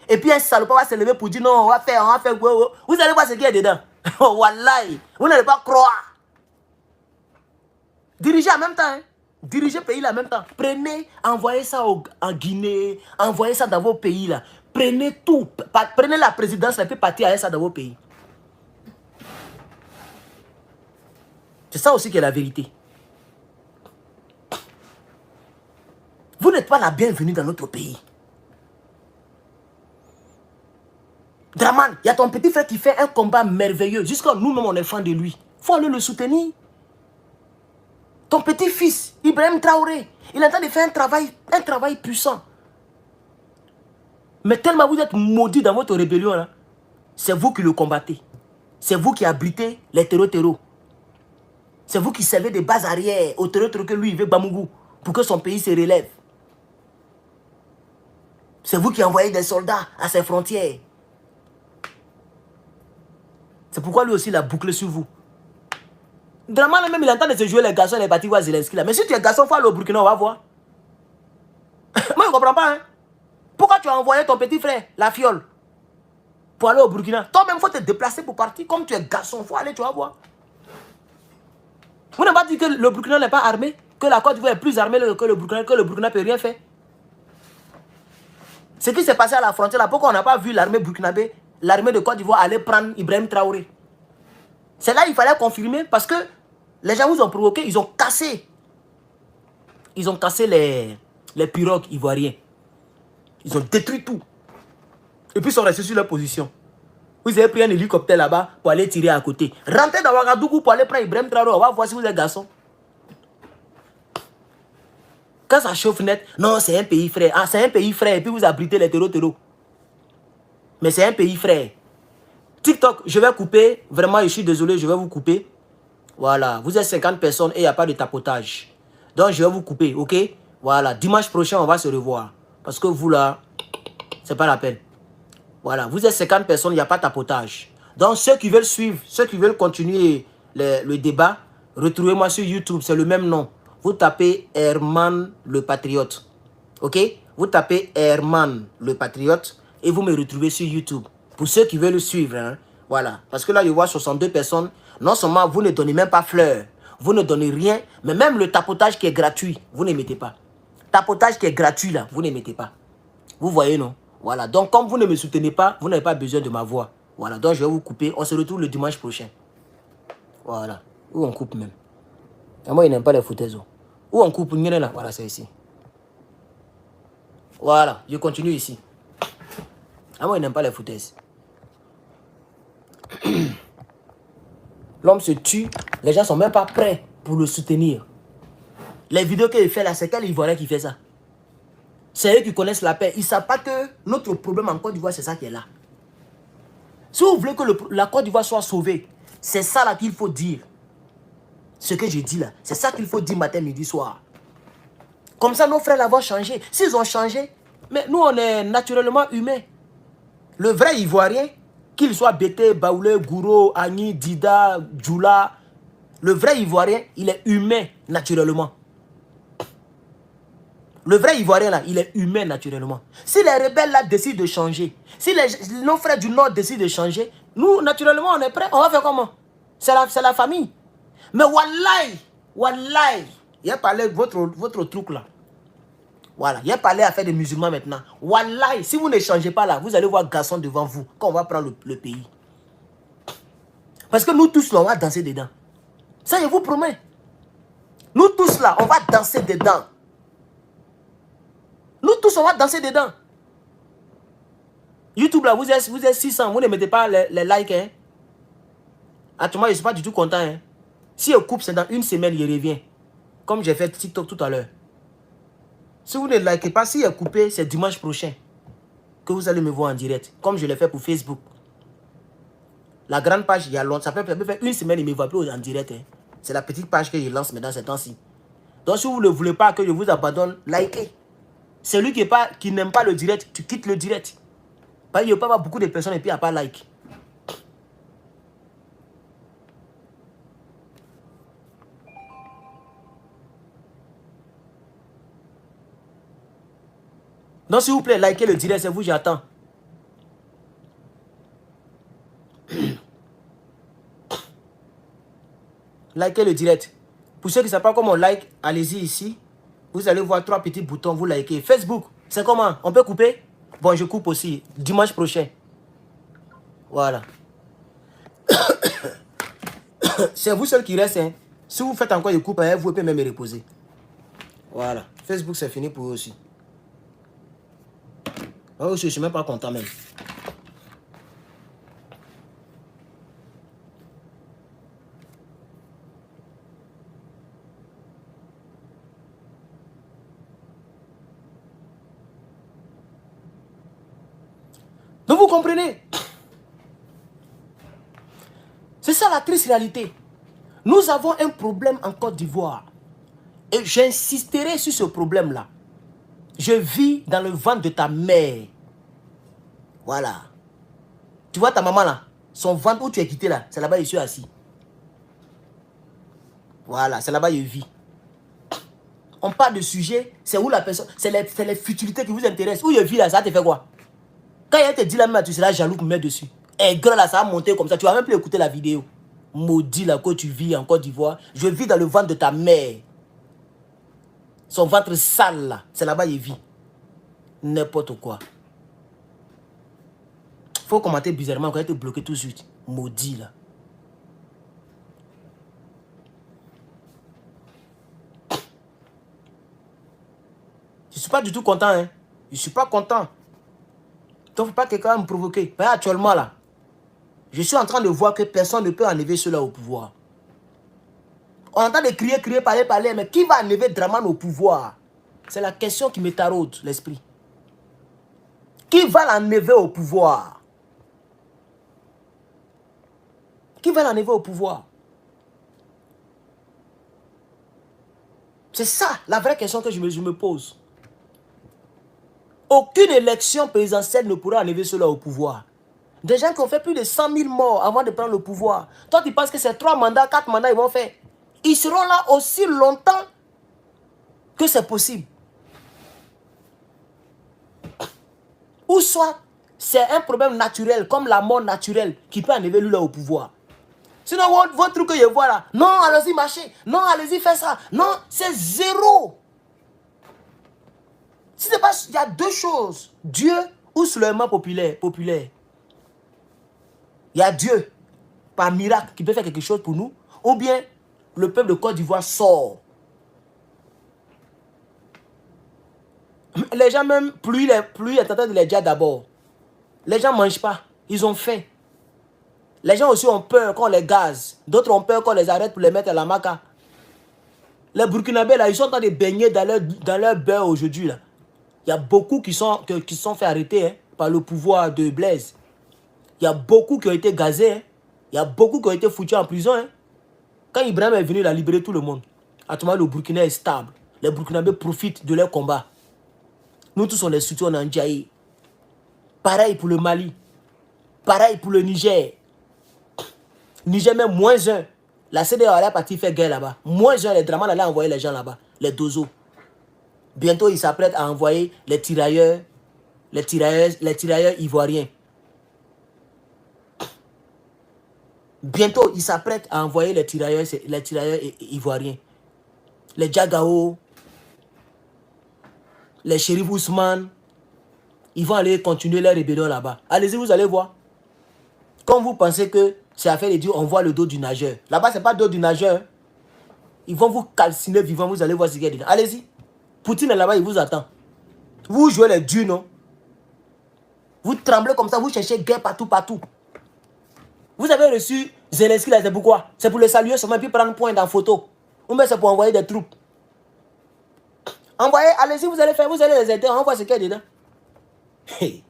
Et puis un salopard va se lever pour dire non, on va faire. Vous allez voir ce qu'il y a dedans. Wallahi, vous n'allez pas croire. Dirigez en même temps. Hein? Dirigez le pays là en même temps. Prenez, envoyez ça en Guinée, envoyez ça dans vos pays là. Prenez tout. Prenez la présidence et puis partez avec ça dans vos pays. C'est ça aussi qui est la vérité. Vous n'êtes pas la bienvenue dans notre pays. Draman, il y a ton petit frère qui fait un combat merveilleux. Jusqu'à nous-mêmes, on est fan de lui. Il faut aller le soutenir. Ton petit-fils, Ibrahim Traoré, il est en train de faire un travail puissant. Mais tellement vous êtes maudits dans votre rébellion, c'est vous qui le combattez. C'est vous qui abritez les terreaux. C'est vous qui servez des bases arrière au terreau que lui, il veut Bamougou, pour que son pays se relève. C'est vous qui envoyez des soldats à ses frontières. C'est pourquoi lui aussi, il a bouclé sur vous. Draman, même, il entend de se jouer les garçons, il est parti voir Zelensky là. Mais si tu es garçon, il faut aller au Burkina, on va voir. Moi, je ne comprends pas. Hein. Pourquoi tu as envoyé ton petit frère, la fiole, pour aller au Burkina? Toi-même, il faut te déplacer pour partir. Comme tu es garçon, il faut aller, tu vas voir. Vous n'avez pas dit que le Burkina n'est pas armé? Que la Côte d'Ivoire est plus armée que le Burkina ne peut rien faire? Ce qui s'est passé à la frontière, là, pourquoi on n'a pas vu l'armée burkinabé, l'armée de Côte d'Ivoire aller prendre Ibrahim Traoré? C'est là qu'il fallait confirmer parce que les gens vous ont provoqué, ils ont cassé. Ils ont cassé les pirogues ivoiriens. Ils ont détruit tout. Et puis ils sont restés sur leur position. Vous avez pris un hélicoptère là-bas pour aller tirer à côté. Rentrez dans Ouagadougou pour aller prendre Ibrahim Traoré. On va voir si vous êtes garçon. Quand ça chauffe net, non, c'est un pays frère. Ah, c'est un pays frère. Et puis vous abritez les terreaux. Mais c'est un pays frère. TikTok, je vais couper. Vraiment, je suis désolé, je vais vous couper. Voilà. Vous êtes 50 personnes et il n'y a pas de tapotage. Donc, je vais vous couper, ok? Voilà. Dimanche prochain, on va se revoir. Parce que vous, là, c'est pas la peine. Voilà. Vous êtes 50 personnes, il n'y a pas de tapotage. Donc, ceux qui veulent suivre, ceux qui veulent continuer le débat, retrouvez-moi sur YouTube. C'est le même nom. Vous tapez Herman le Patriote. Ok? Vous tapez Herman le Patriote et vous me retrouvez sur YouTube. Pour ceux qui veulent le suivre. Hein? Voilà. Parce que là, je vois 62 personnes. Non seulement vous ne donnez même pas fleurs. Vous ne donnez rien. Mais même le tapotage qui est gratuit, vous ne mettez pas. Tapotage qui est gratuit là, vous ne mettez pas. Vous voyez, non? Voilà. Donc, comme vous ne me soutenez pas, vous n'avez pas besoin de ma voix. Voilà. Donc, je vais vous couper. On se retrouve le dimanche prochain. Voilà. Ou on coupe même. Et moi, il n'aime pas les foutaises. Ou on coupe. Là. Voilà, c'est ici. Voilà. Je continue ici. Ah, moi, il n'aime pas les foutaises. L'homme se tue. Les gens ne sont même pas prêts pour le soutenir. Les vidéos qu'il fait là, c'est quel Ivoirien qui fait ça? C'est eux qui connaissent la paix. Ils ne savent pas que notre problème en Côte d'Ivoire, c'est ça qui est là. Si vous voulez que la Côte d'Ivoire soit sauvée, c'est ça là qu'il faut dire. Ce que je dis là, c'est ça qu'il faut dire matin, midi, soir. Comme ça, nos frères là vont changer. S'ils ont changé, mais nous, on est naturellement humains. Le vrai Ivoirien, qu'il soit Bété, Baoulé, Gouro, Agni, Dida, Djoula, le vrai Ivoirien, il est humain naturellement. Le vrai Ivoirien là, il est humain naturellement. Si les rebelles là décident de changer, si nos frères du Nord décident de changer, nous, naturellement, on est prêts. On va faire comment? C'est la famille. Mais wallahi, il a parlé de votre truc là. Voilà, il a parlé à faire des musulmans maintenant. Wallahi, si vous ne changez pas là, vous allez voir garçon devant vous quand on va prendre le pays. Parce que nous tous là, on va danser dedans. Ça, je vous promets. Nous tous là, on va danser dedans. Nous tous, on va danser dedans. YouTube là, vous êtes 600, vous ne mettez pas les likes. Hein? Actuellement, je ne suis pas du tout content. Hein? Si je coupe, c'est dans une semaine, il revient. Comme j'ai fait TikTok tout à l'heure. Si vous ne likez pas, si il est coupé, c'est dimanche prochain que vous allez me voir en direct. Comme je l'ai fait pour Facebook. La grande page, il y a longtemps. Ça peut faire une semaine, il ne me voit plus en direct. Hein. C'est la petite page que je lance maintenant ces temps-ci. Donc si vous ne voulez pas que je vous abandonne, likez. Celui qui n'aime pas le direct, tu quittes le direct. Parce qu'il n'y a pas beaucoup de personnes et puis il n'y a pas like. Donc s'il vous plaît, likez le direct, c'est vous, j'attends. Likez le direct. Pour ceux qui ne savent pas comment on like, allez-y ici. Vous allez voir 3 petits boutons, vous likez. Facebook, c'est comment? On peut couper? Bon, je coupe aussi. Dimanche prochain. Voilà. C'est vous seul qui reste. Hein. Si vous faites encore des coupes, hein, vous pouvez même me reposer. Voilà. Facebook, c'est fini pour eux aussi. Oh, je ne suis même pas content même. Donc vous comprenez? C'est ça la triste réalité. Nous avons un problème en Côte d'Ivoire. Et j'insisterai sur ce problème-là. Je vis dans le ventre de ta mère. Voilà. Tu vois ta maman là? Son ventre où tu es quitté là, c'est là-bas que je suis assis. Voilà, c'est là-bas que je vis. On parle de sujet, c'est où la personne, c'est les futilités qui vous intéressent. Où il vit là, ça te fait quoi? Quand il te dit la même, tu seras jaloux pour mettre dessus. Et grand là, ça va monter comme ça. Tu vas même plus écouter la vidéo. Maudit là, que tu vis en Côte d'Ivoire. Je vis dans le ventre de ta mère. Son ventre sale là, c'est là-bas il vit. N'importe quoi. Faut commenter bizarrement quand il te bloqué tout de suite. Maudit là. Je suis pas du tout content, hein. Je suis pas content. Donc, faut pas que quelqu'un me provoquer. Mais actuellement, là, je suis en train de voir que personne ne peut enlever cela au pouvoir. On entend de crier, parler, mais qui va enlever Dramane au pouvoir? C'est la question qui me taraude l'esprit. Qui va l'enlever au pouvoir? Qui va l'enlever au pouvoir? C'est ça, la vraie question que je me pose. Aucune élection présidentielle ne pourra enlever cela au pouvoir. Des gens qui ont fait plus de 100 000 morts avant de prendre le pouvoir. Toi, tu penses que c'est 3 mandats, 4 mandats, ils vont faire. Ils seront là aussi longtemps que c'est possible. Ou soit, c'est un problème naturel, comme la mort naturelle, qui peut enlever lui là au pouvoir. Sinon, votre truc que je vois là, non, allez-y marchez, non, allez-y faites ça, non, c'est zéro. Si c'est pas, il y a deux choses, Dieu ou soulèvement populaire. Il y a Dieu, par miracle, qui peut faire quelque chose pour nous, ou bien le peuple de Côte d'Ivoire sort. Les gens même, pluie est en train de les dire d'abord. Les gens ne mangent pas, ils ont faim. Les gens aussi ont peur quand on les gaze. D'autres ont peur quand on les arrête pour les mettre à la maca. Les Burkinabés, là, ils sont en train de baigner dans leur beurre aujourd'hui, là. Il y a beaucoup qui sont fait arrêter hein, par le pouvoir de Blaise. Il y a beaucoup qui ont été gazés. Hein. Il y a beaucoup qui ont été foutus en prison. Hein. Quand Ibrahim est venu, il a libéré tout le monde. Actuellement, le Burkina est stable. Les Burkinabés profitent de leur combat. Nous tous, on les soutient, on est en Djaï. Pareil pour le Mali. Pareil pour le Niger. Niger même -1. La CDAO est partie faire guerre là-bas. -1, les Dramane allaient envoyer les gens là-bas. Les dozos. Bientôt, ils s'apprêtent à envoyer les tirailleurs ivoiriens. Bientôt, ils s'apprêtent à envoyer les tirailleurs ivoiriens. Les Djagao, les shérifs Ousmane, ils vont aller continuer leur rébellion là-bas. Allez-y, vous allez voir. Quand vous pensez que c'est affaire de dire on voit le dos du nageur. Là-bas, ce n'est pas le dos du nageur. Ils vont vous calciner vivant, vous allez voir ce qu'il y a dedans. Allez-y. Poutine est là-bas, il vous attend. Vous jouez les dieux, non? Vous tremblez comme ça, vous cherchez guerre partout. Vous avez reçu Zelensky là, c'est pourquoi? C'est pour le saluer seulement et puis prendre point dans photo. Ou bien c'est pour envoyer des troupes. Envoyez, allez-y, vous allez les aider, on voit ce qu'il y a dedans. Hey.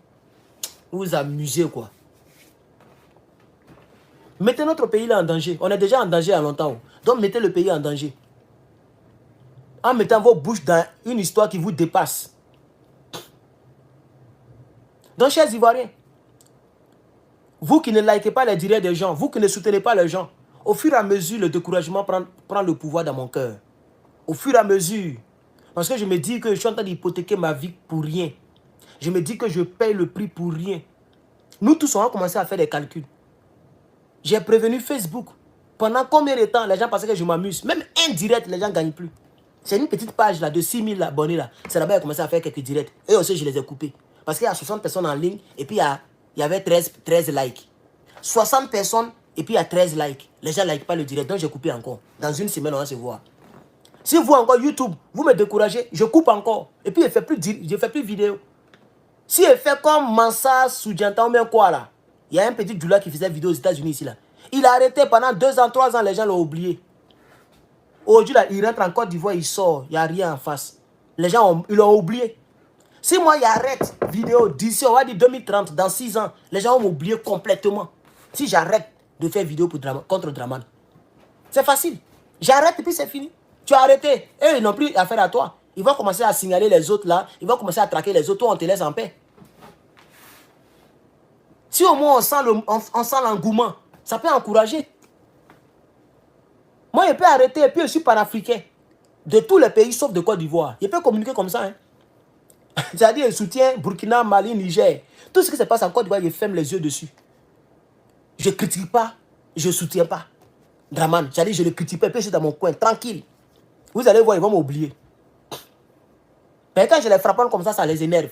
Vous vous amusez quoi? Mettez notre pays là en danger. On est déjà en danger à longtemps. Donc mettez le pays en danger. En mettant vos bouches dans une histoire qui vous dépasse. Donc, chers Ivoiriens, vous qui ne likez pas les directs des gens, vous qui ne soutenez pas les gens, au fur et à mesure, le découragement prend le pouvoir dans mon cœur. Au fur et à mesure. Parce que je me dis que je suis en train d'hypothéquer ma vie pour rien. Je me dis que je paye le prix pour rien. Nous tous, on va commencer à faire des calculs. J'ai prévenu Facebook. Pendant combien de temps les gens pensaient que je m'amuse? Même un direct, les gens ne gagnent plus. C'est une petite page là de 6 000 abonnés là. C'est là-bas qu'ils ont commencé à faire quelques directs. Et aussi, je les ai coupés. Parce qu'il y a 60 personnes en ligne et puis il y avait 13 likes. 60 personnes et puis il y a 13 likes. Les gens ne likent pas le direct, donc j'ai coupé encore. Dans une semaine, on va se voir. Si vous encore YouTube, vous me découragez, je coupe encore. Et puis je ne fais plus vidéo. Si je fais comme Mansa Soudjanta ou même quoi là, il y a un petit Djoula qui faisait vidéo aux États-Unis ici là. Il a arrêté pendant 2 ans, 3 ans, les gens l'ont oublié. Aujourd'hui là, il rentre en Côte d'Ivoire, il sort, il n'y a rien en face. Les gens ils l'ont oublié. Si moi j'arrête vidéo d'ici, on va dire 2030, dans 6 ans, les gens vont m'oublier complètement. Si j'arrête de faire vidéo contre Dramane. C'est facile. J'arrête et puis c'est fini. Tu as arrêté. Eux, ils n'ont plus affaire à toi. Ils vont commencer à signaler les autres là. Ils vont commencer à traquer les autres. Toi, on te laisse en paix. Si au moins on sent l'engouement, ça peut encourager. Moi, je peux arrêter et puis je suis panafricain. De tous les pays sauf de Côte d'Ivoire. Il peut communiquer comme ça. Hein. C'est-à-dire, il soutient Burkina, Mali, Niger. Tout ce qui se passe en Côte d'Ivoire, il ferme les yeux dessus. Je ne critique pas, je ne soutiens pas. Draman, c'est-à-dire, je ne critique pas, je suis dans mon coin, tranquille. Vous allez voir, ils vont m'oublier. Mais quand je les frappe comme ça les énerve.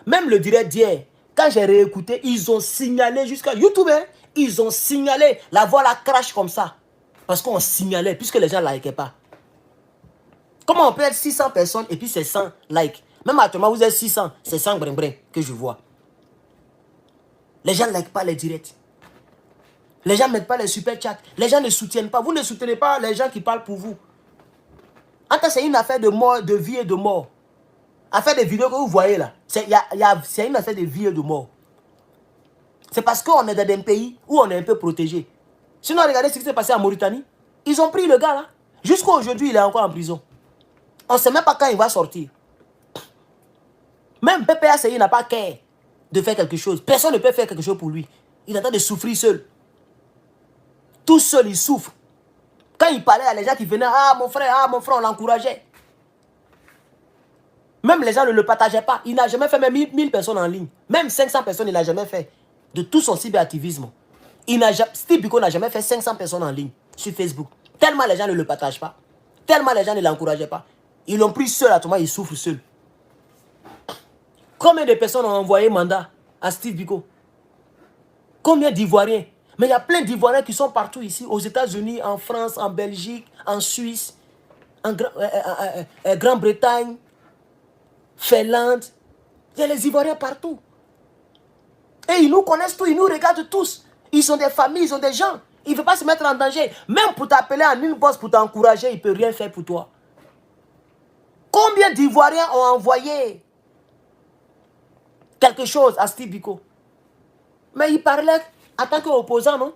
Même le direct d'hier, quand j'ai réécouté, ils ont signalé jusqu'à YouTube. Hein, ils ont signalé. La voix la crache comme ça. Parce qu'on signalait, puisque les gens ne likaient pas. Comment on peut être 600 personnes et puis c'est 100 likes? Même actuellement, vous êtes 600, c'est 100 brin que je vois. Les gens ne likent pas les directs. Les gens ne mettent pas les super chats. Les gens ne soutiennent pas. Vous ne soutenez pas les gens qui parlent pour vous. En tout cas, c'est une affaire de mort, de vie et de mort. Affaire des vidéos que vous voyez là, c'est une affaire de vie et de mort. C'est parce qu'on est dans un pays où on est un peu protégé. Sinon, regardez ce qui s'est passé en Mauritanie. Ils ont pris le gars là. Jusqu'à aujourd'hui, il est encore en prison. On ne sait même pas quand il va sortir. Même PPACI n'a pas qu'à de faire quelque chose. Personne ne peut faire quelque chose pour lui. Il est en train de souffrir seul. Tout seul, il souffre. Quand il parlait à les gens qui venaient, ah mon frère, on l'encourageait. Même les gens ne le partageaient pas. Il n'a jamais fait même 1000 personnes en ligne. Même 500 personnes, il n'a jamais fait. De tout son cyberactivisme. Steve Biko n'a jamais fait 500 personnes en ligne sur Facebook. Tellement les gens ne le partagent pas. Tellement les gens ne l'encourageaient pas. Ils l'ont pris seul à tout moment, il souffre seul. Combien de personnes ont envoyé mandat à Steve Biko? Combien d'Ivoiriens? Mais il y a plein d'Ivoiriens qui sont partout ici, aux États-Unis, en France, en Belgique, en Suisse, en Grande-Bretagne, Finlande. Il y a les Ivoiriens partout. Et ils nous connaissent tous, ils nous regardent tous. Ils ont des familles, ils ont des gens. Il ne veut pas se mettre en danger. Même pour t'appeler en une bosse, pour t'encourager, il ne peut rien faire pour toi. Combien d'Ivoiriens ont envoyé quelque chose à Steve Biko? Mais il parlait en tant qu'opposant, non?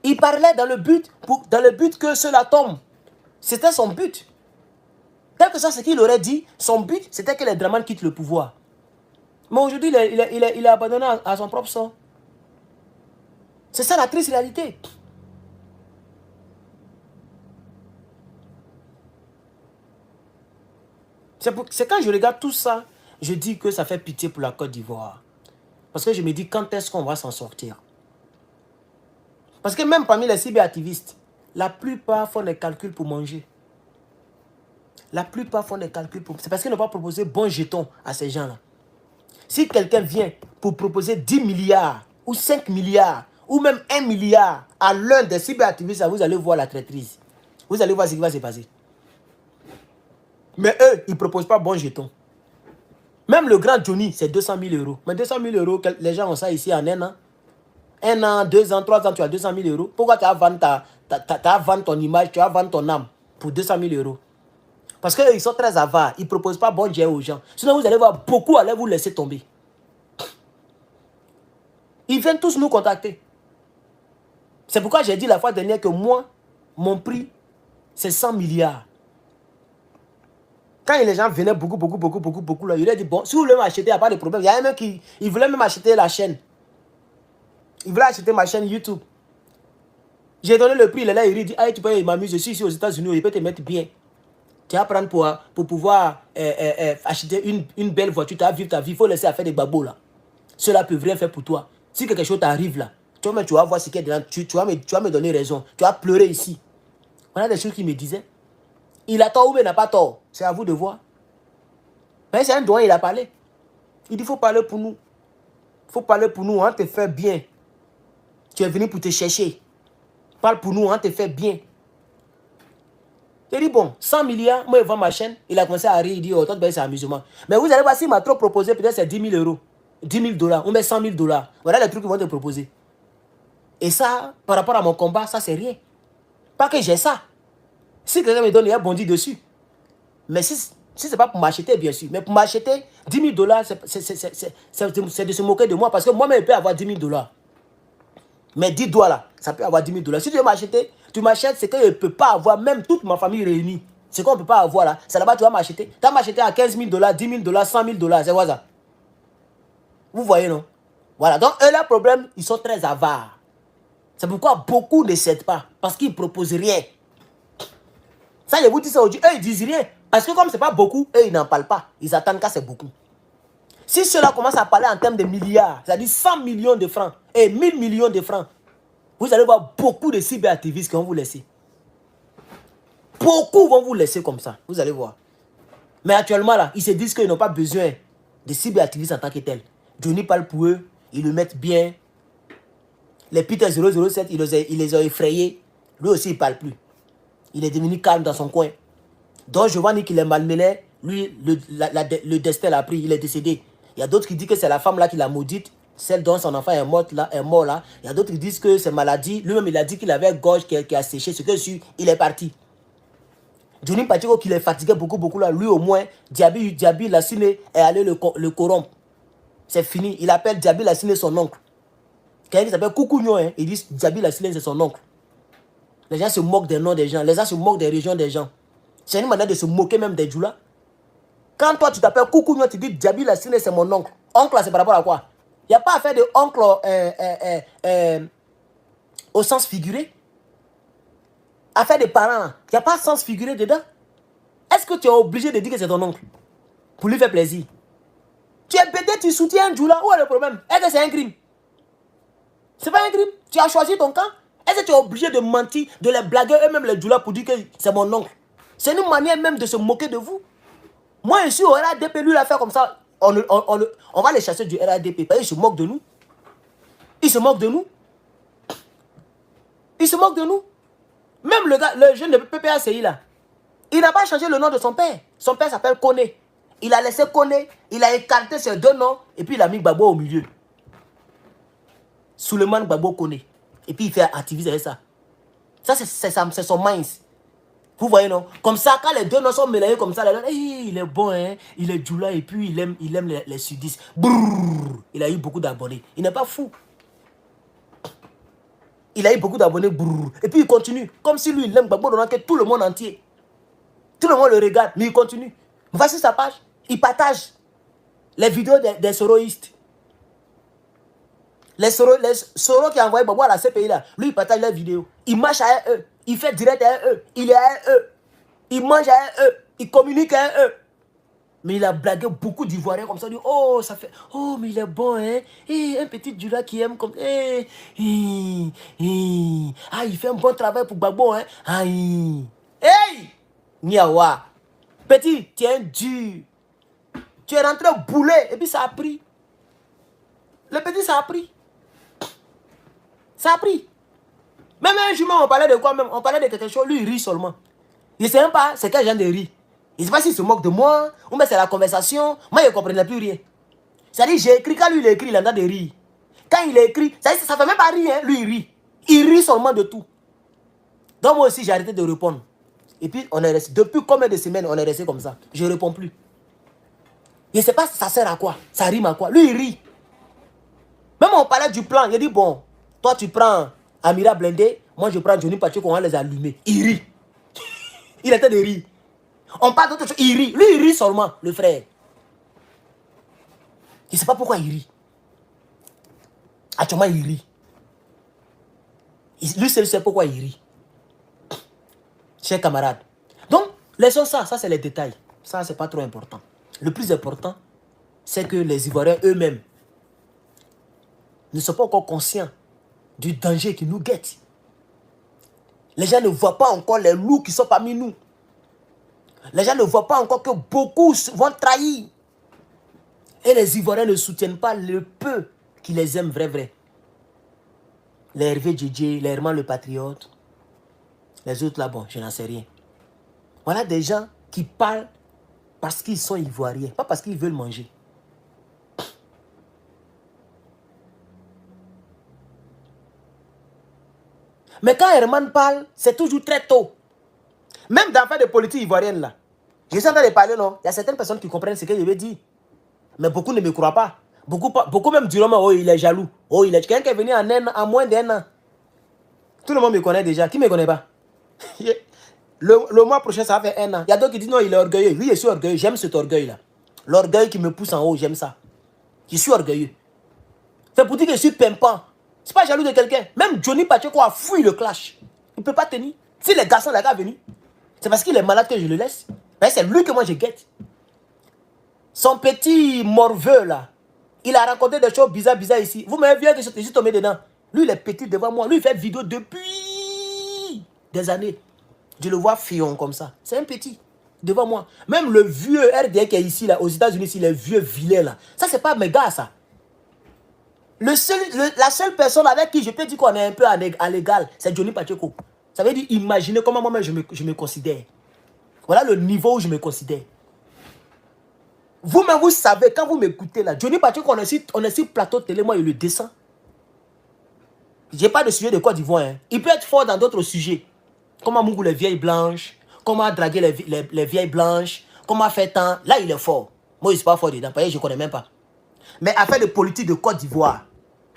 Il parlait dans le but que cela tombe. C'était son but. Quel que soit ce qu'il aurait dit, son but, c'était que les Draman quittent le pouvoir. Mais aujourd'hui, il est abandonné à son propre sort. C'est ça la triste réalité. C'est quand je regarde tout ça, je dis que ça fait pitié pour la Côte d'Ivoire. Parce que je me dis, quand est-ce qu'on va s'en sortir? Parce que même parmi les cyberactivistes, la plupart font des calculs pour manger. La plupart font des calculs pour... C'est parce qu'ils n'ont pas proposé bon jeton à ces gens-là. Si quelqu'un vient pour proposer 10 milliards, ou 5 milliards, ou même 1 milliard à l'un des cyberactivistes, vous allez voir la traîtrise. Vous allez voir ce qui va se passer. Mais eux, ils ne proposent pas bon jeton. Même le grand Johnny, c'est 200 000 euros. Mais 200 000 euros, les gens ont ça ici en un an. 1 an, 2 ans, 3 ans, tu as 200 000 euros. Pourquoi tu vas vendre ton image, tu vas vendre ton âme pour 200 000 euros? Parce qu'ils sont très avares. Ils ne proposent pas bon Dieu aux gens. Sinon, vous allez voir, beaucoup allaient vous laisser tomber. Ils viennent tous nous contacter. C'est pourquoi j'ai dit la fois dernière que moi, mon prix, c'est 100 milliards. Quand les gens venaient beaucoup, là, il a dit, bon, si vous voulez m'acheter, il n'y a pas de problème. Il y a un mec qui voulait même acheter la chaîne. Il voulait acheter ma chaîne YouTube. J'ai donné le prix, il est là, il dit, ah, tu peux m'amuser, je suis ici aux États-Unis, il peut te mettre bien. Tu vas prendre pour pouvoir acheter une belle voiture, tu vas vivre ta vie, il faut laisser à faire des babos là. Cela peut rien faire pour toi. Si quelque chose t'arrive là, tu vas voir ce qu'il y a dedans, tu vas me donner raison, tu vas pleurer ici. Voilà des choses qu'il me disait. Il a tort ou il n'a pas tort, c'est à vous de voir. Mais c'est un doigt, il a parlé. Il dit, il faut parler pour nous. Il faut parler pour nous, on te fait bien. Tu es venu pour te chercher. Parle pour nous, on te fait bien. Il dit, bon, 100 milliards, moi, je vends ma chaîne. Il a commencé à rire, il dit, oh, toi, c'est amusement. Mais vous allez voir, s'il m'a trop proposé, peut-être c'est 10 000 euros. 10 000 $, on met 100 000 $. Voilà les trucs qu'ils vont te proposer. Et ça, par rapport à mon combat, ça, c'est rien. Pas que j'ai ça. Si quelqu'un me donne, il a bondi dessus. Mais si ce n'est pas pour m'acheter, bien sûr. Mais pour m'acheter, 10 000 $, c'est de se moquer de moi. Parce que moi-même, je peux avoir 10 000 $. Mais 10 doigts là, ça peut avoir 10 000 $. Si tu veux m'acheter, tu m'achètes, c'est que je ne peux pas avoir, même toute ma famille réunie. Ce qu'on ne peut pas avoir là, c'est là-bas tu vas m'acheter. Tu vas m'acheter à 15 000 $, 10 000 $, 100 000 $, c'est quoi ça? Vous voyez, non? Voilà, donc eux, leur problème, ils sont très avares. C'est pourquoi beaucoup ne cèdent pas, parce qu'ils ne proposent rien. Ça, je vous dis ça aujourd'hui. Eux, ils disent rien. Parce que comme c'est pas beaucoup, eux, ils n'en parlent pas. Ils attendent quand c'est beaucoup. Si cela commence à parler en termes de milliards, c'est-à-dire 100 millions de francs et 1000 millions de francs, vous allez voir beaucoup de cyberactivistes qui vont vous laisser. Beaucoup vont vous laisser comme ça. Vous allez voir. Mais actuellement, là, ils se disent qu'ils n'ont pas besoin de cyberactivistes en tant que tels. Johnny parle pour eux. Ils le mettent bien. Les Peter 007, ils les ont effrayés. Lui aussi, il ne parle plus. Il est devenu calme dans son coin. Donc, Giovanni qui est malmené, lui, le destin l'a pris. Il est décédé. Il y a d'autres qui disent que c'est la femme là qui l'a maudite. Celle dont son enfant est mort là. Il y a d'autres qui disent que c'est maladie. Lui-même, il a dit qu'il avait une gorge qui a séché. Ce que sûr, il est parti. Johnny Pacheco qui les fatiguait beaucoup là. Lui au moins, Diaby Lassine est allé le corrompre. C'est fini. Il appelle Diaby Lassine son oncle. Quelqu'un qui s'appelle Koukounio, hein, il dit Diaby Lassine c'est son oncle. Les gens se moquent des noms des gens. Les gens se moquent des régions des gens. C'est une manière de se moquer même des Djoula. Quand toi tu t'appelles Koukounio, tu dis Diaby Lassine c'est mon oncle. Oncle c'est par rapport à quoi? Il n'y a pas à faire de oncle au sens figuré. Affaire des parents, il n'y a pas de sens figuré dedans. Est-ce que tu es obligé de dire que c'est ton oncle pour lui faire plaisir? Tu es bêté, tu soutiens un Djoula. Où est le problème? Est-ce que c'est un crime? C'est pas un crime. Tu as choisi ton camp. Est-ce que tu es obligé de mentir, de les blaguer eux-mêmes les Djoula pour dire que c'est mon oncle? C'est une manière même de se moquer de vous. Moi, je suis au RADP, lui, il a fait comme ça. On va les chasser du RADP. Il se moque de nous. Il se moque de nous. Il se moque de nous. Même le gars, le jeune de PPACI là, il n'a pas changé le nom de son père. Son père s'appelle Koné. Il a laissé Koné, il a écarté ses deux noms et puis il a mis Gbagbo au milieu. Souleymane Gbagbo Koné. Et puis il fait activiser avec ça. Ça, c'est son minds. Vous voyez, non? Comme ça, quand les deux noms sont mélangés comme ça, les gens, hey, il est bon, hein? Il est Djoula et puis il aime les sudistes. Brrr, il a eu beaucoup d'abonnés. Il n'est pas fou. Il a eu beaucoup d'abonnés. Et puis il continue. Comme si lui, il aime Gbagbo que tout le monde entier. Tout le monde le regarde, mais il continue. Voici sa page. Il partage les vidéos des soroïstes. Les soros qui envoient Gbagbo à la CPI là, lui il partage les vidéos. Il marche avec eux. Il fait direct avec eux. Il est avec eux. Il mange avec eux. Il communique avec eux. Mais il a blagué beaucoup d'Ivoiriens comme ça. Il dit, oh, ça fait. Oh, mais il est bon, hein. Et un petit Djoula qui aime comme. Ah, il fait un bon travail pour Gbagbo, hein. Hey! Niawa. Petit, tu es un dur. Tu es rentré au boulet. Et puis ça a pris. Le petit, ça a pris. Ça a pris. Même un jour, on parlait de quoi même? On parlait de quelque chose. Lui, il rit seulement. Il ne sait même pas c'est quel genre de rire. Il ne sait pas s'il se moque de moi, ou bien c'est la conversation. Moi, je ne comprenais plus rien. C'est-à-dire, j'ai écrit, quand lui, il écrit, il en a de rire. Quand il écrit, ça ne fait même pas rire, hein. Lui, il rit. Il rit seulement de tout. Donc, moi aussi, j'ai arrêté de répondre. Et puis, on est resté. Depuis combien de semaines, on est resté comme ça? Je ne réponds plus. Je ne sais pas ça sert à quoi. Ça rime à quoi. Lui, il rit. Même on parlait du plan. Il dit, bon, toi, tu prends Amira Blindé. Moi, je prends Johnny Pacheco, on va les allumer. Il rit. Il était de rire. On parle d'autre chose. Il rit. Lui, il rit seulement, le frère. Je ne sais pas pourquoi il rit. Actuellement, il rit. Lui seul sait pourquoi il rit. Chers camarades. Donc, laissons ça. Ça, c'est les détails. Ça, c'est pas trop important. Le plus important, c'est que les Ivoiriens eux-mêmes ne sont pas encore conscients du danger qui nous guette. Les gens ne voient pas encore les loups qui sont parmi nous. Les gens ne voient pas encore que beaucoup vont trahir. Et les Ivoiriens ne soutiennent pas le peu qui les aiment vrai. Les Hervé Djedje, les Herman le Patriote, les autres là, bon, je n'en sais rien. Voilà des gens qui parlent parce qu'ils sont Ivoiriens, pas parce qu'ils veulent manger. Mais quand Herman parle, c'est toujours très tôt. Même dans l'affaire de politique ivoirienne là. Je suis en train de parler, non? Il y a certaines personnes qui comprennent ce que je veux dire. Mais beaucoup ne me croient pas. Beaucoup même diront, oh, il est jaloux. Oh, il est quelqu'un qui est venu en moins d'un an. Tout le monde me connaît déjà. Qui ne me connaît pas? Le mois prochain, ça va faire un an. Il y a d'autres qui disent, non, il est orgueilleux. Oui, je suis orgueilleux. J'aime cet orgueil-là. L'orgueil qui me pousse en haut, j'aime ça. Je suis orgueilleux. C'est pour dire que je suis pimpant. Je ne suis pas jaloux de quelqu'un. Même Johnny Pacheco a fui le clash. Il ne peut pas tenir. Si les garçons, les gars, venus. C'est parce qu'il est malade que je le laisse. Mais c'est lui que moi je guette. Son petit morveux là, il a raconté des choses bizarres ici. Vous m'avez vu que je suis tombé dedans. Lui, il est petit devant moi. Lui, il fait vidéo depuis des années. Je le vois fion comme ça. C'est un petit devant moi. Même le vieux RDA qui est ici, là, aux États-Unis, ici, les vieux vilets là. Ça, c'est pas mes gars, ça. La seule personne avec qui je peux dire qu'on est un peu à l'égal, c'est Johnny Pacheco. Ça veut dire, imaginez comment moi-même je me considère. Voilà le niveau où je me considère. Vous-même, vous savez, quand vous m'écoutez là, Johnny Pacheco, on est sur plateau télé, moi, il le descend. Je n'ai pas de sujet de Côte d'Ivoire. Hein. Il peut être fort dans d'autres sujets. Comment mougou les vieilles blanches, comment draguer les vieilles blanches, comment faire tant. Là, il est fort. Moi, je ne suis pas fort dedans, parce que je ne connais même pas. Mais affaire de politique de Côte d'Ivoire,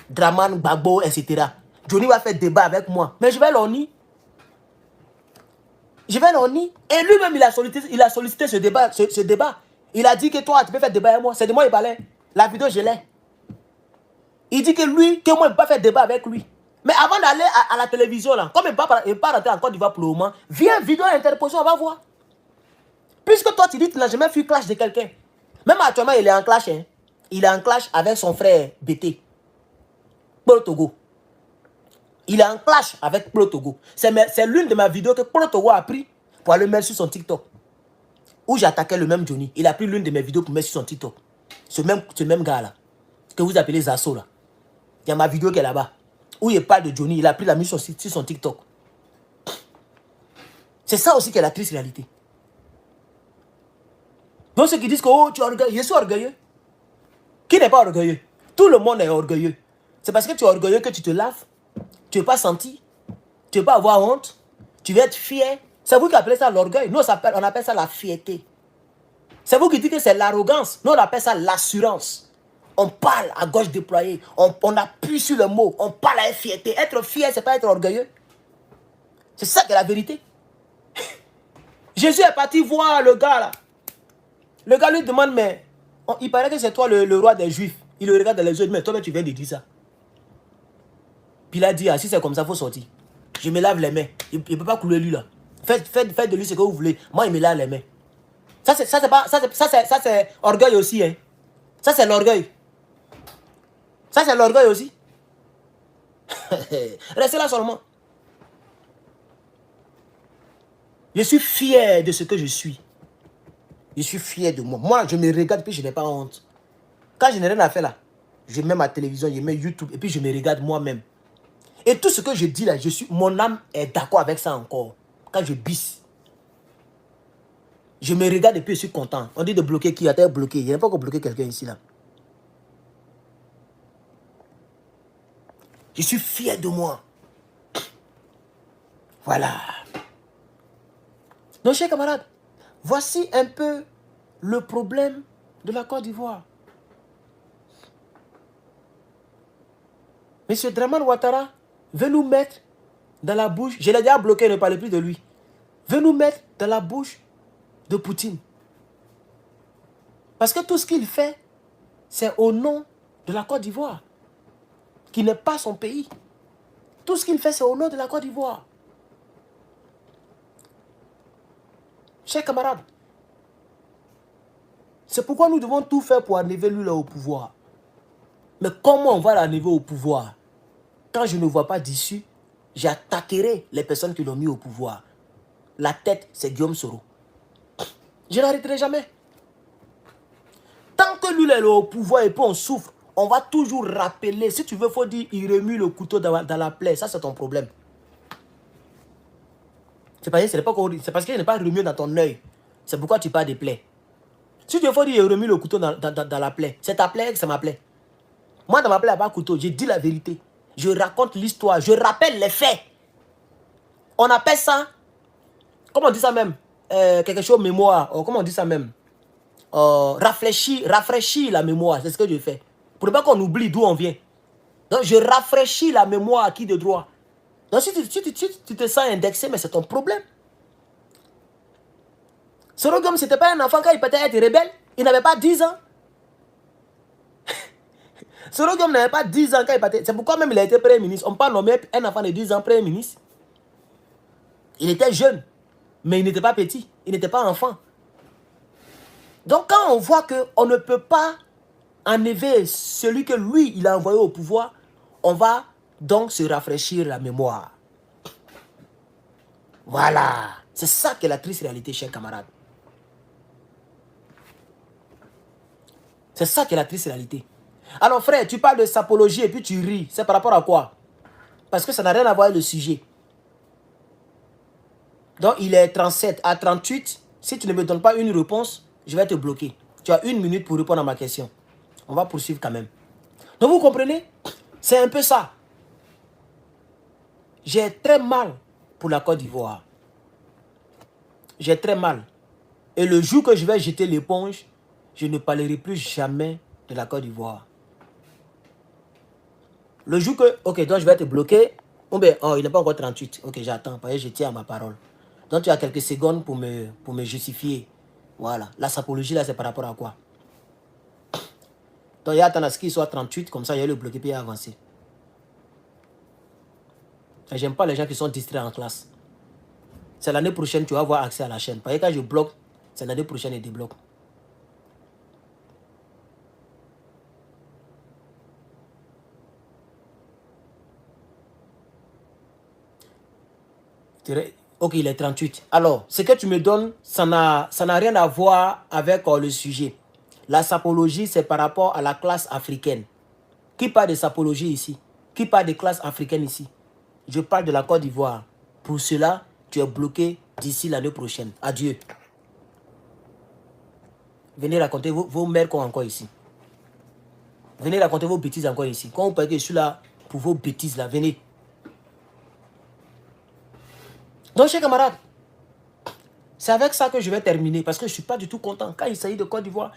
Draman, Gbagbo, etc. Johnny va faire débat avec moi. Mais je vais l'orni. Je vais l'orni. Et lui-même, il a sollicité ce débat. Il a dit que toi, tu peux faire débat avec moi. C'est de moi il parlait. La vidéo, je l'ai. Il dit que lui, que moi, je ne peux pas faire débat avec lui. Mais avant d'aller à la télévision, là, comme il ne peut pas rentrer en Côte d'Ivoire pour le moment, viens, vidéo interposition, on va voir. Puisque toi, tu dis que tu n'as jamais fait clash de quelqu'un. Même actuellement, il est en clash. Hein. Il est en clash avec son frère BT. Pro Togo. Il est en clash avec Pro Togo. C'est l'une de mes vidéos que Pro Togo a pris pour aller mettre sur son TikTok. Où j'attaquais le même Johnny. Il a pris l'une de mes vidéos pour mettre sur son TikTok. Ce même gars-là. Que vous appelez Zasso, là. Il y a ma vidéo qui est là-bas. Où il parle de Johnny. Il a pris la mise sur son TikTok. C'est ça aussi qui est la triste réalité. Donc ceux qui disent que oh, tu es orgueilleux. Je suis orgueilleux. Qui n'est pas orgueilleux? Tout le monde est orgueilleux. C'est parce que tu es orgueilleux que tu te laves. Tu ne veux pas sentir. Tu ne veux pas avoir honte. Tu veux être fier. C'est vous qui appelez ça l'orgueil. Nous, on appelle ça la fierté. C'est vous qui dites que c'est l'arrogance. Nous, on appelle ça l'assurance. On parle à gauche déployée. On appuie sur le mot. On parle avec fierté. Être fier, ce n'est pas être orgueilleux. C'est ça qui est la vérité. Jésus est parti voir le gars là. Le gars lui demande, mais il paraît que c'est toi le roi des Juifs. Il le regarde dans les yeux, mais toi, tu viens de dire ça. Puis il a dit, ah, si c'est comme ça, il faut sortir. Je me lave les mains. Il ne peut pas couler lui là. Faites de lui ce que vous voulez. Moi, il me lave les mains. Ça, c'est orgueil aussi. Hein. Ça, c'est l'orgueil. Ça, c'est l'orgueil aussi. Restez là seulement. Je suis fier de ce que je suis. Je suis fier de moi. Moi, je me regarde et puis je n'ai pas honte. Quand je n'ai rien à faire là, je mets ma télévision, je mets YouTube et puis je me regarde moi-même. Et tout ce que je dis là, mon âme est d'accord avec ça encore. Quand je bisse, je me regarde et puis je suis content. On dit de bloquer qui? A-t-elle bloqué? Il n'y a pas encore bloqué quelqu'un ici là. Je suis fier de moi. Voilà. Donc, chers camarades, voici un peu le problème de la Côte d'Ivoire. Monsieur Draman Ouattara veut nous mettre dans la bouche, je l'ai déjà bloqué, ne parlez plus de lui, veut nous mettre dans la bouche de Poutine. Parce que tout ce qu'il fait, c'est au nom de la Côte d'Ivoire, qui n'est pas son pays. Tout ce qu'il fait, c'est au nom de la Côte d'Ivoire. Chers camarades, c'est pourquoi nous devons tout faire pour arriver lui là au pouvoir. Mais comment on va l'arriver au pouvoir? Quand je ne vois pas d'issue, j'attaquerai les personnes qui l'ont mis au pouvoir. La tête, c'est Guillaume Soro. Je n'arrêterai jamais. Tant que lui est au pouvoir et puis on souffre, on va toujours rappeler. Si tu veux, il faut dire, il remue le couteau dans la plaie. Ça, c'est ton problème. C'est parce qu'il n'est pas remué dans ton œil. C'est pourquoi tu parles des plaies. Si tu veux, il faut dire, il remue le couteau dans la plaie. C'est ta plaie que c'est ma plaie. Moi, dans ma plaie, il n'y a pas de couteau. Je dis la vérité. Je raconte l'histoire. Je rappelle les faits. On appelle ça, comment on dit ça même? Quelque chose mémoire. Comment on dit ça même? Rafraîchir la mémoire. C'est ce que je fais. Pour ne pas qu'on oublie d'où on vient. Donc, je rafraîchis la mémoire à qui de droit. Donc, si tu te sens indexé, mais c'est ton problème. Sorogum, ce n'était pas un enfant quand il peut être rebelle. Il n'avait pas 10 ans. Sorogum n'avait pas 10 ans quand il partait. C'est pourquoi même il a été Premier ministre. On peut nommer un enfant de 10 ans Premier ministre. Il était jeune. Mais il n'était pas petit, il n'était pas enfant. Donc quand on voit qu'on ne peut pas enlever celui que lui, il a envoyé au pouvoir, on va donc se rafraîchir la mémoire. Voilà. C'est ça qui est la triste réalité, chers camarades. C'est ça qui est la triste réalité. Alors frère, tu parles de sapologie et puis tu ris. C'est par rapport à quoi? Parce que ça n'a rien à voir avec le sujet. Donc il est 37 à 38. Si tu ne me donnes pas une réponse, je vais te bloquer. Tu as 1 minute pour répondre à ma question. On va poursuivre quand même. Donc vous comprenez? C'est un peu ça. J'ai très mal pour la Côte d'Ivoire. J'ai très mal. Et le jour que je vais jeter l'éponge, je ne parlerai plus jamais de la Côte d'Ivoire. Le jour que... Ok, donc je vais te bloquer. Oh, ben, oh il n'est pas encore 38. Ok, j'attends. Parce que je tiens à ma parole. Donc tu as quelques secondes pour me justifier. Voilà. La sapologie, là, c'est par rapport à quoi? Donc il y a attendre à ce qu'il soit 38. Comme ça, il y a le bloquer puis avancer. J'aime pas les gens qui sont distraits en classe. C'est l'année prochaine tu vas avoir accès à la chaîne. Parce que quand je bloque, c'est l'année prochaine et débloque. Ok, il est 38. Alors, ce que tu me donnes, ça n'a rien à voir avec le sujet. La sapologie, c'est par rapport à la classe africaine. Qui parle de sapologie ici? Qui parle de classe africaine ici? Je parle de la Côte d'Ivoire. Pour cela, tu es bloqué d'ici l'année prochaine. Adieu. Venez raconter vos mères encore ici. Venez raconter vos bêtises encore ici. Quand vous parlez que je suis là pour vos bêtises, là, venez. Donc, chers camarades, c'est avec ça que je vais terminer parce que je ne suis pas du tout content. Quand il s'agit de Côte d'Ivoire,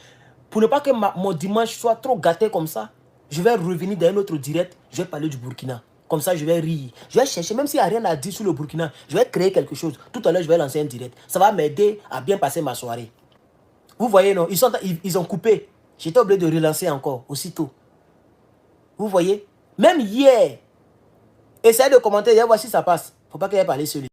pour ne pas que mon dimanche soit trop gâté comme ça, je vais revenir dans un autre direct, je vais parler du Burkina. Comme ça, je vais rire. Je vais chercher, même s'il n'y a rien à dire sur le Burkina, je vais créer quelque chose. Tout à l'heure, je vais lancer un direct. Ça va m'aider à bien passer ma soirée. Vous voyez, non? Ils ont coupé. J'étais obligé de relancer encore, aussitôt. Vous voyez? Même hier, essayez de commenter, voici ça passe. Il ne faut pas qu'il y ait parlé sur lui.